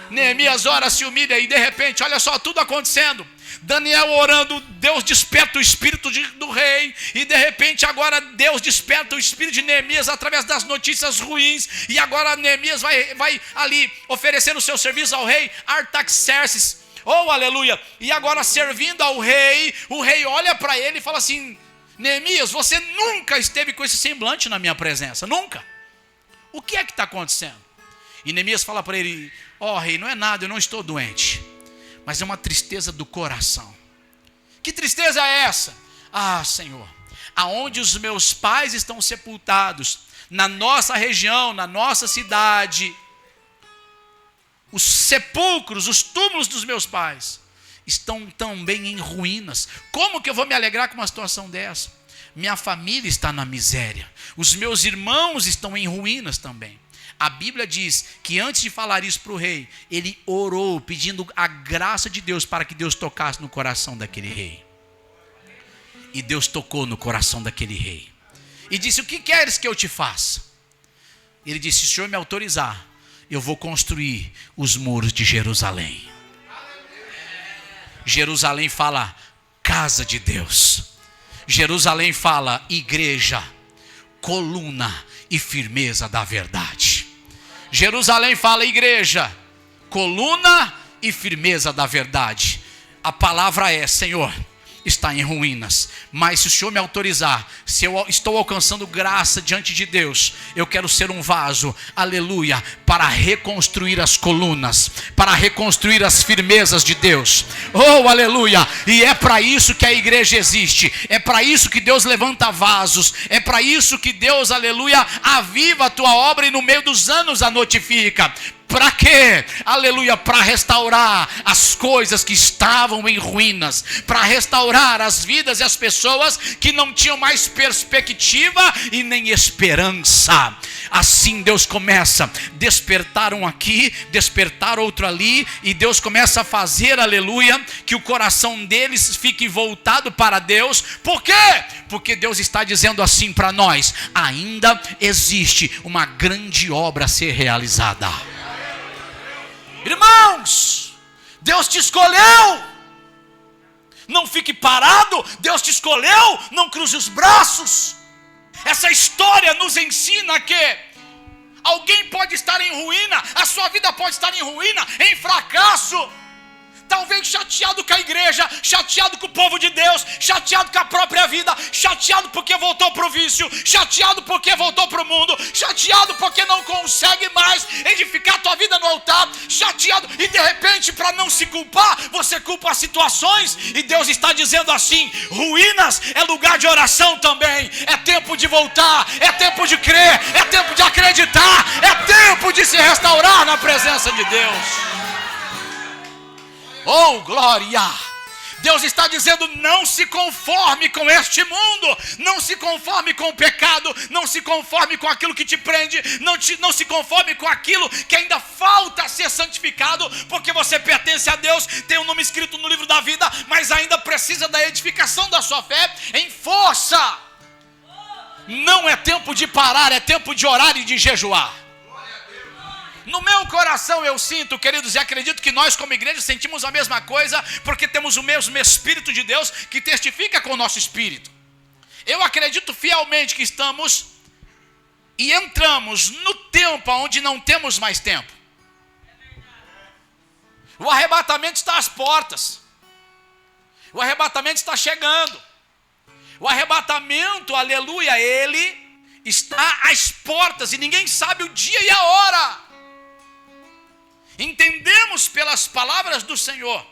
Neemias ora, se humilha e de repente, olha só, tudo acontecendo. Daniel orando, Deus desperta o espírito do rei, e de repente agora Deus desperta o espírito de Neemias através das notícias ruins, e agora Neemias vai ali oferecendo o seu serviço ao rei Artaxerxes, oh aleluia, e agora servindo ao rei, o rei olha para ele e fala assim: Neemias, você nunca esteve com esse semblante na minha presença, nunca. O que é que está acontecendo? E Neemias fala para ele: ó rei, não é nada, eu não estou doente, mas é uma tristeza do coração. Que tristeza é essa? Ah, Senhor, aonde os meus pais estão sepultados, na nossa região, na nossa cidade, os sepulcros, os túmulos dos meus pais estão também em ruínas. Como que eu vou me alegrar com uma situação dessa? Minha família está na miséria, os meus irmãos estão em ruínas também. A Bíblia diz que antes de falar isso para o rei, ele orou pedindo a graça de Deus para que Deus tocasse no coração daquele rei. E Deus tocou no coração daquele rei. E disse: o que queres que eu te faça? Ele disse: se o Senhor me autorizar, eu vou construir os muros de Jerusalém. Jerusalém fala casa de Deus. Jerusalém fala igreja, coluna e firmeza da verdade. Jerusalém fala igreja, coluna e firmeza da verdade. A palavra é: Senhor, está em ruínas, mas se o Senhor me autorizar, se eu estou alcançando graça diante de Deus, eu quero ser um vaso, aleluia, para reconstruir as colunas, para reconstruir as firmezas de Deus, oh aleluia. E é para isso que a igreja existe, é para isso que Deus levanta vasos, é para isso que Deus, aleluia, aviva a tua obra e no meio dos anos a notifica. Para quê? Aleluia, para restaurar as coisas que estavam em ruínas, para restaurar as vidas e as pessoas que não tinham mais perspectiva e nem esperança. Assim Deus começa a despertar um aqui, despertar outro ali, e Deus começa a fazer, aleluia, que o coração deles fique voltado para Deus. Por quê? Porque Deus está dizendo assim para nós: ainda existe uma grande obra a ser realizada. Irmãos, Deus te escolheu. Não fique parado. Deus te escolheu. Não cruze os braços. Essa história nos ensina que alguém pode estar em ruína, a sua vida pode estar em ruína, em fracasso. Talvez chateado com a igreja, chateado com o povo de Deus, chateado com a própria vida, chateado porque voltou para o vício, chateado porque voltou para o mundo, chateado porque não consegue mais edificar a tua vida no altar, chateado, e de repente, para não se culpar, você culpa as situações, e Deus está dizendo assim: ruínas é lugar de oração também, é tempo de voltar, é tempo de crer, é tempo de acreditar, é tempo de se restaurar na presença de Deus. Oh, glória! Deus está dizendo: não se conforme com este mundo, não se conforme com o pecado, não se conforme com aquilo que te prende, não se conforme com aquilo que ainda falta ser santificado, porque você pertence a Deus, tem um nome escrito no livro da vida, mas ainda precisa da edificação da sua fé em força. Não é tempo de parar, é tempo de orar e de jejuar. No meu coração eu sinto, queridos, e acredito que nós como igreja sentimos a mesma coisa, porque temos o mesmo Espírito de Deus que testifica com o nosso espírito. Eu acredito fielmente que estamos e entramos no tempo onde não temos mais tempo. O arrebatamento está às portas. O arrebatamento está chegando. O arrebatamento, aleluia, ele está às portas e ninguém sabe o dia e a hora. Entendemos pelas palavras do Senhor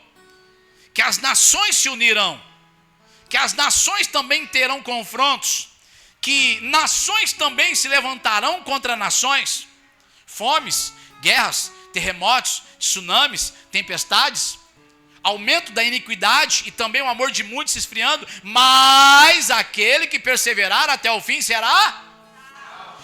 que as nações se unirão, que as nações também terão confrontos, que nações também se levantarão contra nações, fomes, guerras, terremotos, tsunamis, tempestades, aumento da iniquidade e também o amor de muitos se esfriando, mas aquele que perseverar até o fim será.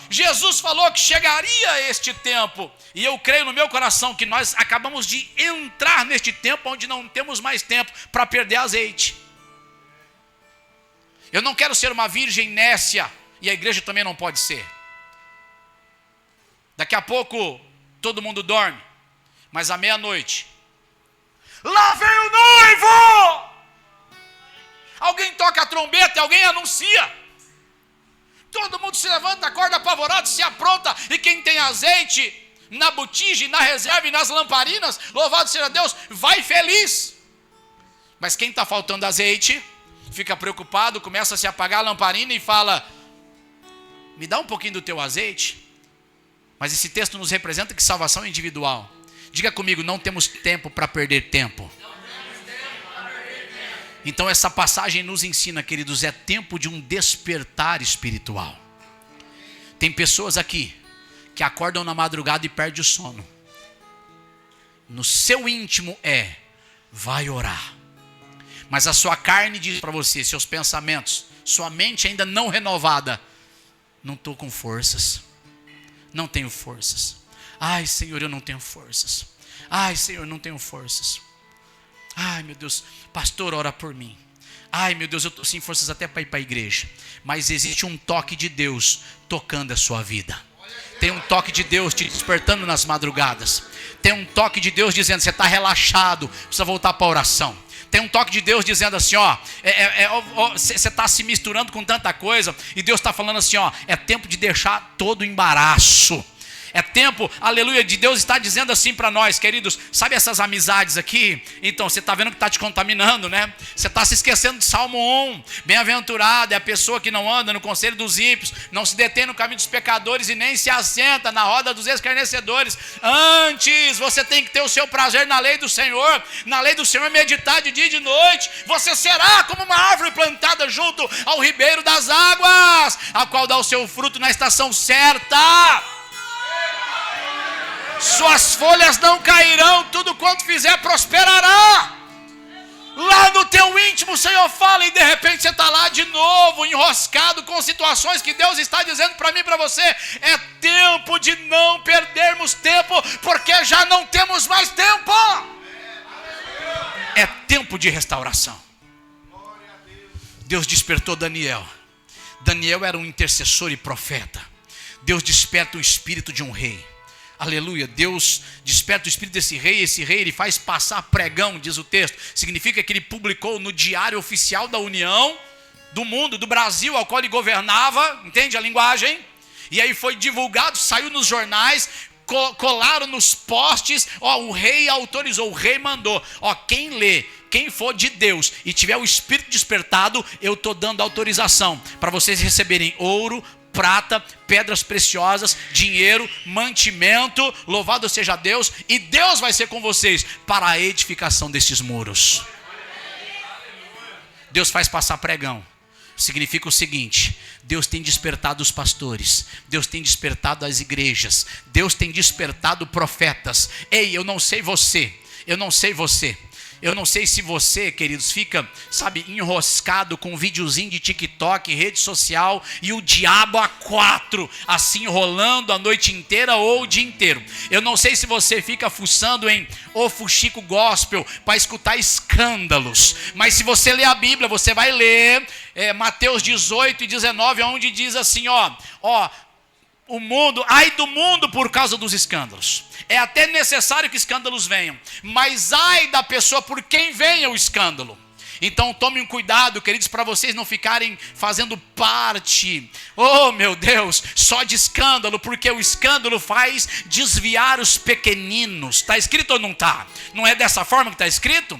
Jesus falou que chegaria este tempo, e eu creio no meu coração que nós acabamos de entrar neste tempo onde não temos mais tempo para perder azeite. Eu não quero ser uma virgem nécia, e a igreja também não pode ser. Daqui a pouco todo mundo dorme, mas à meia-noite, lá vem o noivo! Alguém toca a trombeta e alguém anuncia. Todo mundo se levanta, acorda apavorado, se apronta, e quem tem azeite na botija, na reserva e nas lamparinas, louvado seja Deus, vai feliz. Mas quem está faltando azeite, fica preocupado, começa a se apagar a lamparina e fala, me dá um pouquinho do teu azeite. Mas esse texto nos representa que salvação é individual. Diga comigo, não temos tempo para perder tempo. Então essa passagem nos ensina, queridos, é tempo de um despertar espiritual. Tem pessoas aqui que acordam na madrugada e perdem o sono. No seu íntimo vai orar. Mas a sua carne diz para você, seus pensamentos, sua mente ainda não renovada, não estou com forças, não tenho forças. Ai Senhor, eu não tenho forças. Ai Senhor, não tenho forças. Ai meu Deus, pastor, ora por mim. Ai meu Deus, eu estou sem forças até para ir para a igreja. Mas existe um toque de Deus tocando a sua vida. Tem um toque de Deus te despertando nas madrugadas. Tem um toque de Deus dizendo, você está relaxado, precisa voltar para a oração. Tem um toque de Deus dizendo assim, você está se misturando com tanta coisa, e Deus está falando assim, é tempo de deixar todo o embaraço. É tempo, aleluia, de Deus está dizendo assim para nós, queridos, sabe essas amizades aqui? Então, você está vendo que está te contaminando, né? Você está se esquecendo de Salmo 1, bem-aventurado é a pessoa que não anda no conselho dos ímpios, não se detém no caminho dos pecadores e nem se assenta na roda dos escarnecedores. Antes, você tem que ter o seu prazer na lei do Senhor, meditar de dia e de noite. Você será como uma árvore plantada junto ao ribeiro das águas, a qual dá o seu fruto na estação certa. Suas folhas não cairão, tudo quanto fizer prosperará. Lá no teu íntimo o Senhor fala, e de repente você está lá de novo, enroscado com situações que Deus está dizendo para mim e para você. É tempo de não perdermos tempo, porque já não temos mais tempo. É tempo de restauração. Deus despertou Daniel. Daniel era um intercessor e profeta. Deus desperta o espírito de um rei. Aleluia, Deus desperta o espírito desse rei, esse rei ele faz passar pregão, diz o texto, significa que ele publicou no diário oficial da União, do mundo, do Brasil, ao qual ele governava, entende a linguagem? E aí foi divulgado, saiu nos jornais, colaram nos postes, o rei autorizou, o rei mandou, quem lê, quem for de Deus e tiver o espírito despertado, eu estou dando autorização para vocês receberem ouro, prata, pedras preciosas, dinheiro, mantimento, louvado seja Deus, e Deus vai ser com vocês para a edificação destes muros. Deus faz passar pregão, significa o seguinte, Deus tem despertado os pastores, Deus tem despertado as igrejas, Deus tem despertado profetas. Ei, eu não sei você, eu não sei se você, queridos, fica, enroscado com um videozinho de TikTok, rede social, e o diabo a 4, assim, rolando a noite inteira ou o dia inteiro. Eu não sei se você fica fuçando em Fuxico Gospel para escutar escândalos, mas se você ler a Bíblia, você vai ler Mateus 18 e 19, onde diz assim, o mundo, ai do mundo por causa dos escândalos. É até necessário que escândalos venham, mas ai da pessoa por quem venha o escândalo. Então tome um cuidado, queridos, para vocês não ficarem fazendo parte, oh meu Deus, só de escândalo, porque o escândalo faz desviar os pequeninos. Está escrito ou não está? Não é dessa forma que está escrito?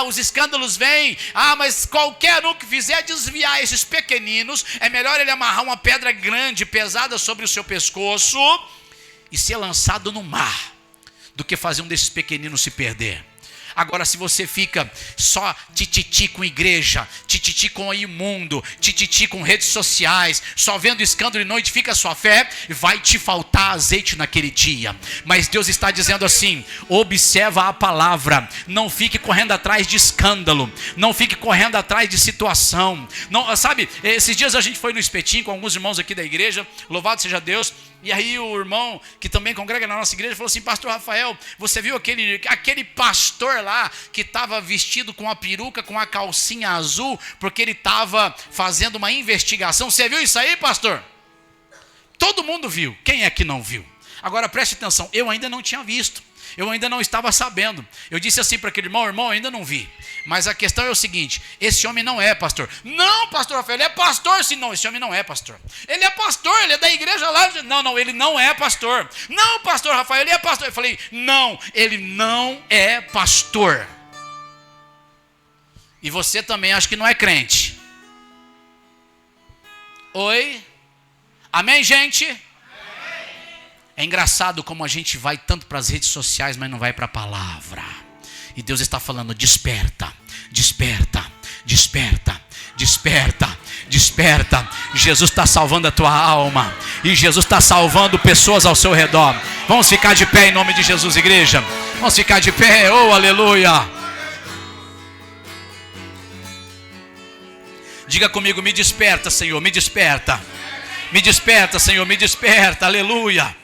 Os escândalos vêm, mas qualquer um que fizer desviar esses pequeninos, é melhor ele amarrar uma pedra grande, pesada sobre o seu pescoço e ser lançado no mar, do que fazer um desses pequeninos se perder. Agora, se você fica só tititi com igreja, tititi com o imundo, tititi com redes sociais, só vendo escândalo e não edifica a sua fé, vai te faltar azeite naquele dia. Mas Deus está dizendo assim: observa a palavra, não fique correndo atrás de escândalo, não fique correndo atrás de situação. Não, sabe, esses dias a gente foi no espetinho com alguns irmãos aqui da igreja, louvado seja Deus. E aí o irmão, que também congrega na nossa igreja, falou assim: pastor Rafael, você viu aquele pastor lá, que estava vestido com a peruca, com a calcinha azul, porque ele estava fazendo uma investigação? Você viu isso aí, pastor? Todo mundo viu, quem é que não viu? Agora preste atenção, eu ainda não tinha visto, eu ainda não estava sabendo. Eu disse assim para aquele irmão: irmão, ainda não vi. Mas a questão é o seguinte: esse homem não é pastor. Não, pastor Rafael, ele é pastor. Sim, não, esse homem não é pastor. Ele é pastor, ele é da igreja lá. Não, ele não é pastor. Não, pastor Rafael, ele é pastor. Eu falei: não, ele não é pastor. E você também acha que não é crente? Oi? Amém, gente? É engraçado como a gente vai tanto para as redes sociais, mas não vai para a palavra. E Deus está falando: desperta, desperta, desperta, desperta, desperta. Jesus está salvando a tua alma, e Jesus está salvando pessoas ao seu redor. Vamos ficar de pé em nome de Jesus, igreja. Vamos ficar de pé, oh aleluia. Diga comigo: me desperta, Senhor, me desperta. Me desperta, Senhor, me desperta, aleluia.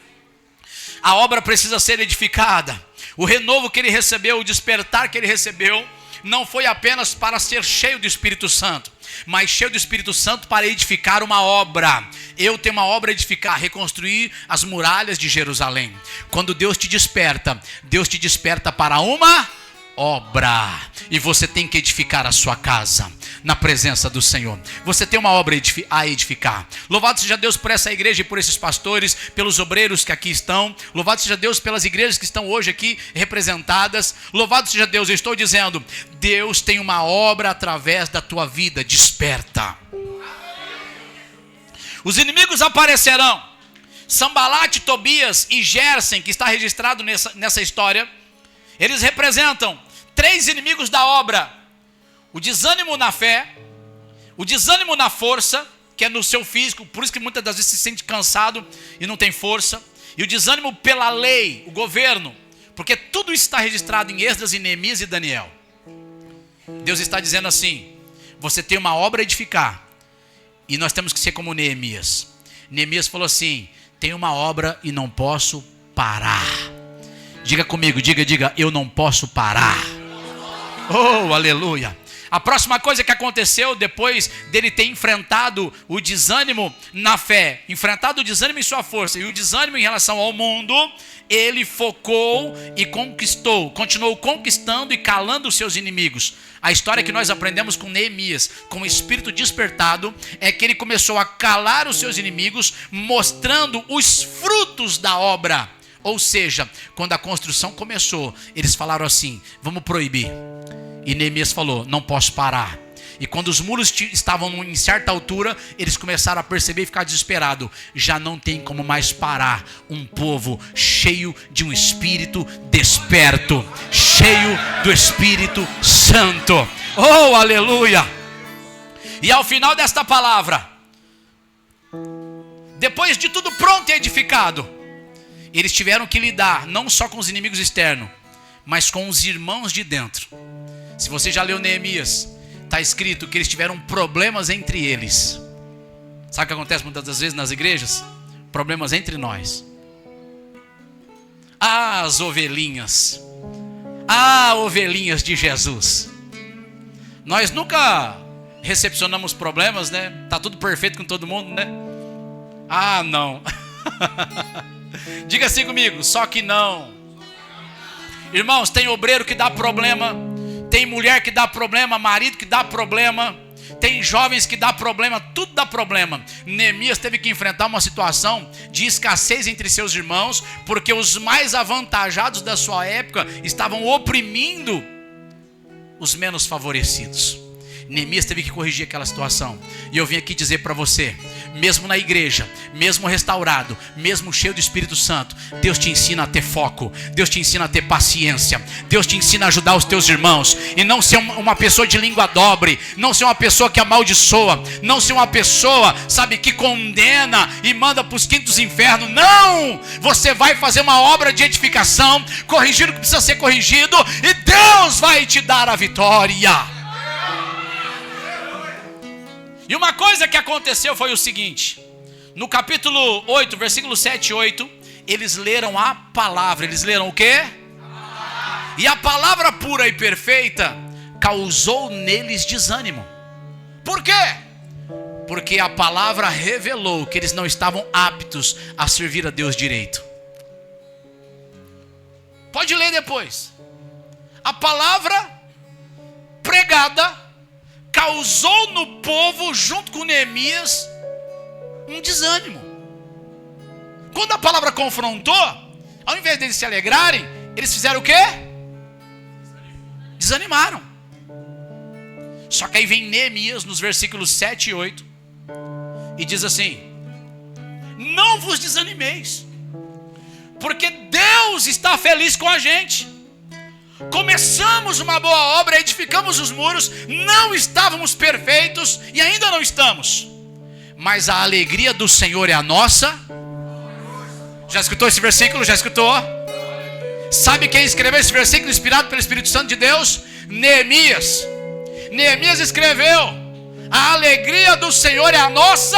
A obra precisa ser edificada. O renovo que ele recebeu, o despertar que ele recebeu, não foi apenas para ser cheio do Espírito Santo, mas cheio do Espírito Santo para edificar uma obra. Eu tenho uma obra a edificar, reconstruir as muralhas de Jerusalém. Quando Deus te desperta para uma obra, e você tem que edificar a sua casa na presença do Senhor. Você tem uma obra a edificar. Louvado seja Deus por essa igreja e por esses pastores, pelos obreiros que aqui estão. Louvado seja Deus pelas igrejas que estão hoje aqui representadas. Louvado seja Deus, eu estou dizendo: Deus tem uma obra através da tua vida. Desperta. Os inimigos aparecerão. Sambalate, Tobias e Gersen, que está registrado nessa história, eles representam 3 inimigos da obra: o desânimo na fé, o desânimo na força, que é no seu físico, por isso que muitas das vezes se sente cansado e não tem força, e o desânimo pela lei, o governo, porque tudo isso está registrado em Esdras, e Neemias e Daniel. Deus está dizendo assim: você tem uma obra a edificar, e nós temos que ser como Neemias. Neemias falou assim: tem uma obra e não posso parar. Diga comigo, diga, eu não posso parar. Oh, aleluia. A próxima coisa que aconteceu depois dele ter enfrentado o desânimo na fé, enfrentado o desânimo em sua força e o desânimo em relação ao mundo, ele focou e conquistou, continuou conquistando e calando os seus inimigos. A história que nós aprendemos com Neemias, com o espírito despertado, é que ele começou a calar os seus inimigos, mostrando os frutos da obra. Ou seja, quando a construção começou, eles falaram assim: vamos proibir. E Neemias falou: não posso parar. E quando os muros estavam em certa altura, eles começaram a perceber e ficar desesperados: já não tem como mais parar um povo cheio de um espírito desperto, cheio do Espírito Santo. Oh, aleluia! E ao final desta palavra, depois de tudo pronto e edificado, eles tiveram que lidar não só com os inimigos externos, mas com os irmãos de dentro. Se você já leu Neemias, está escrito que eles tiveram problemas entre eles. Sabe o que acontece muitas das vezes nas igrejas? Problemas entre nós. As ovelhinhas. Ovelhinhas de Jesus. Nós nunca recepcionamos problemas, né? Tá tudo perfeito com todo mundo, né? Não. Diga assim comigo: só que não. Irmãos, tem obreiro que dá problema, Tem mulher que dá problema, marido que dá problema, tem jovens que dá problema, tudo dá problema. Neemias teve que enfrentar uma situação de escassez entre seus irmãos, porque os mais avantajados da sua época estavam oprimindo os menos favorecidos. Neemias teve que corrigir aquela situação. E eu vim aqui dizer para você, mesmo na igreja, mesmo restaurado, mesmo cheio do Espírito Santo, Deus te ensina a ter foco, Deus te ensina a ter paciência, Deus te ensina a ajudar os teus irmãos, e não ser uma pessoa de língua dobre, não ser uma pessoa que amaldiçoa, não ser uma pessoa, sabe, que condena e manda para os quintos infernos. Não! Você vai fazer uma obra de edificação, corrigir o que precisa ser corrigido, e Deus vai te dar a vitória. E uma coisa que aconteceu foi o seguinte: no capítulo 8, versículo 7 e 8, eles leram a palavra. Eles leram o quê? E a palavra pura e perfeita causou neles desânimo. Por quê? Porque a palavra revelou que eles não estavam aptos a servir a Deus direito. Pode ler depois. A palavra pregada causou no povo, junto com Neemias, um desânimo. Quando a palavra confrontou, ao invés deles se alegrarem, eles fizeram o quê? Desanimaram. Só que aí vem Neemias nos versículos 7 e 8 e diz assim: não vos desanimeis, porque Deus está feliz com a gente. Começamos uma boa obra, edificamos os muros, não estávamos perfeitos e ainda não estamos, mas a alegria do Senhor é a nossa. Já escutou esse versículo? Já escutou? Sabe quem escreveu esse versículo inspirado pelo Espírito Santo de Deus? Neemias. Neemias escreveu: a alegria do Senhor é a nossa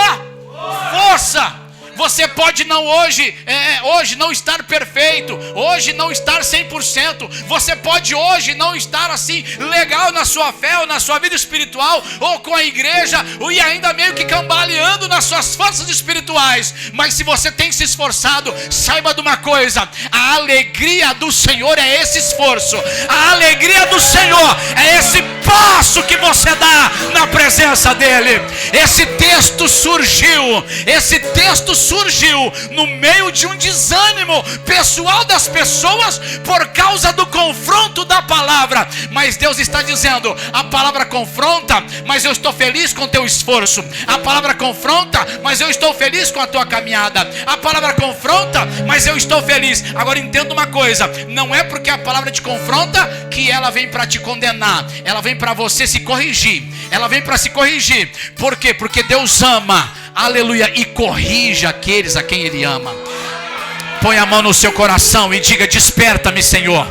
força. Você pode não hoje não estar perfeito, hoje não estar 100%, você pode hoje não estar assim legal na sua fé ou na sua vida espiritual ou com a igreja, e ainda meio que cambaleando nas suas forças espirituais, mas se você tem se esforçado, saiba de uma coisa: a alegria do Senhor é esse esforço, a alegria do Senhor é esse passo que você dá na presença dele. Esse texto surgiu no meio de um desânimo pessoal das pessoas por causa do confronto da palavra. Mas Deus está dizendo: a palavra confronta, mas eu estou feliz com o teu esforço. A palavra confronta, mas eu estou feliz com a tua caminhada. A palavra confronta, mas eu estou feliz. Agora entenda uma coisa: não é porque a palavra te confronta que ela vem para te condenar. Ela vem para você se corrigir. Ela vem para se corrigir. Por quê? Porque Deus ama, aleluia, e corrige aqueles a quem Ele ama. Põe a mão no seu coração e diga: desperta-me, Senhor.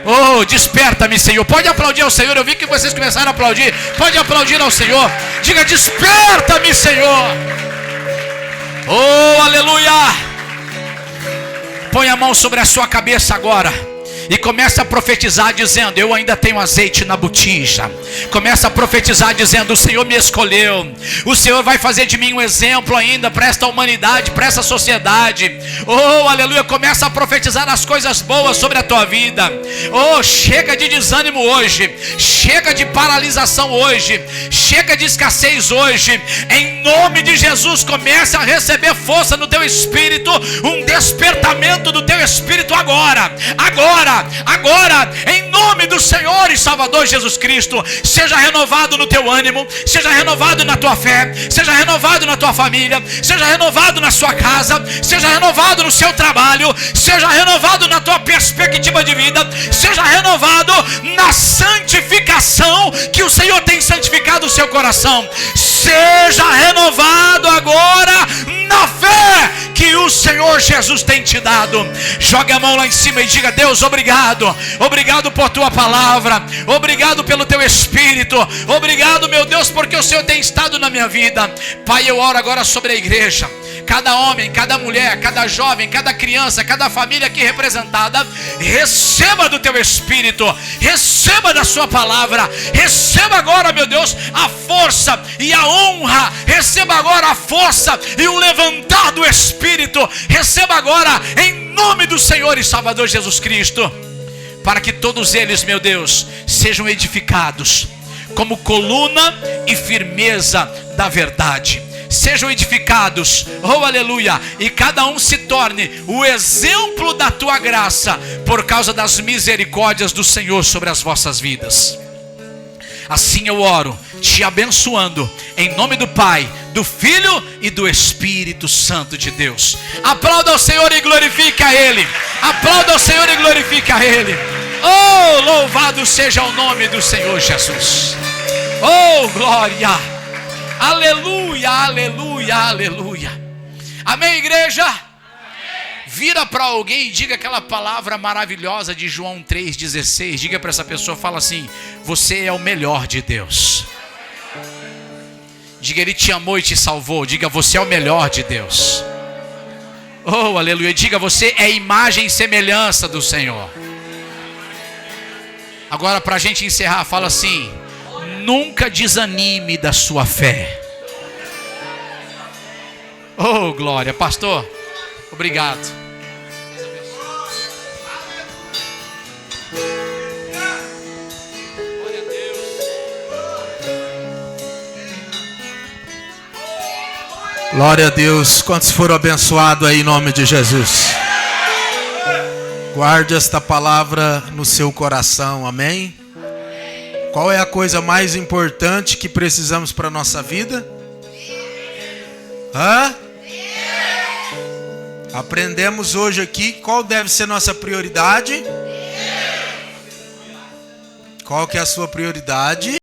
Oh, desperta-me, Senhor. Pode aplaudir ao Senhor. Eu vi que vocês começaram a aplaudir. Pode aplaudir ao Senhor. Diga: desperta-me, Senhor. Oh, aleluia. Põe a mão sobre a sua cabeça agora e começa a profetizar dizendo: eu ainda tenho azeite na botija. Começa a profetizar dizendo: o Senhor me escolheu. O Senhor vai fazer de mim um exemplo ainda para esta humanidade, para essa sociedade. Oh, aleluia. Começa a profetizar as coisas boas sobre a tua vida. Oh, chega de desânimo hoje. Chega de paralisação hoje. Chega de escassez hoje. Em nome de Jesus, comece a receber força no teu espírito. Um despertamento do teu espírito agora. Agora, em nome do Senhor e Salvador Jesus Cristo, seja renovado no teu ânimo, seja renovado na tua fé, seja renovado na tua família, seja renovado na sua casa, seja renovado no seu trabalho, seja renovado na tua perspectiva de vida, seja renovado na santificação que o Senhor tem santificado o seu coração. Seja renovado agora na fé que o Senhor Jesus tem te dado. Jogue a mão lá em cima e diga: Deus, obrigado. Obrigado por tua palavra. Obrigado pelo teu Espírito. Obrigado, meu Deus, porque o Senhor tem estado na minha vida. Pai, eu oro agora sobre a igreja. Cada homem, cada mulher, cada jovem, cada criança, cada família aqui representada, receba do teu Espírito, receba da sua palavra, receba agora, meu Deus, a força e a honra, receba agora a força e o levantar do Espírito, receba agora em nome do Senhor e Salvador Jesus Cristo. para que todos eles, meu Deus, sejam edificados como coluna e firmeza da verdade. Sejam edificados, oh aleluia, e cada um se torne o exemplo da tua graça, por causa das misericórdias do Senhor sobre as vossas vidas. Assim eu oro, te abençoando, em nome do Pai, do Filho e do Espírito Santo de Deus. Aplauda ao Senhor e glorifique a Ele. Aplauda ao Senhor e glorifique a Ele. Oh, louvado seja o nome do Senhor Jesus. Oh, glória. Aleluia, aleluia, aleluia. Amém, igreja? Amém. Vira para alguém e diga aquela palavra maravilhosa de João 3,16. Diga para essa pessoa, fala assim: você é o melhor de Deus. Diga, Ele te amou e te salvou. Diga, você é o melhor de Deus. Oh, aleluia. Diga, você é imagem e semelhança do Senhor. Agora, para a gente encerrar, fala assim: nunca desanime da sua fé. Oh, glória. Pastor, obrigado. Glória a Deus. Quantos foram abençoados aí em nome de Jesus? Guarde esta palavra no seu coração, amém? Qual é a coisa mais importante que precisamos para a nossa vida? Aprendemos hoje aqui qual deve ser nossa prioridade. Qual que é a sua prioridade?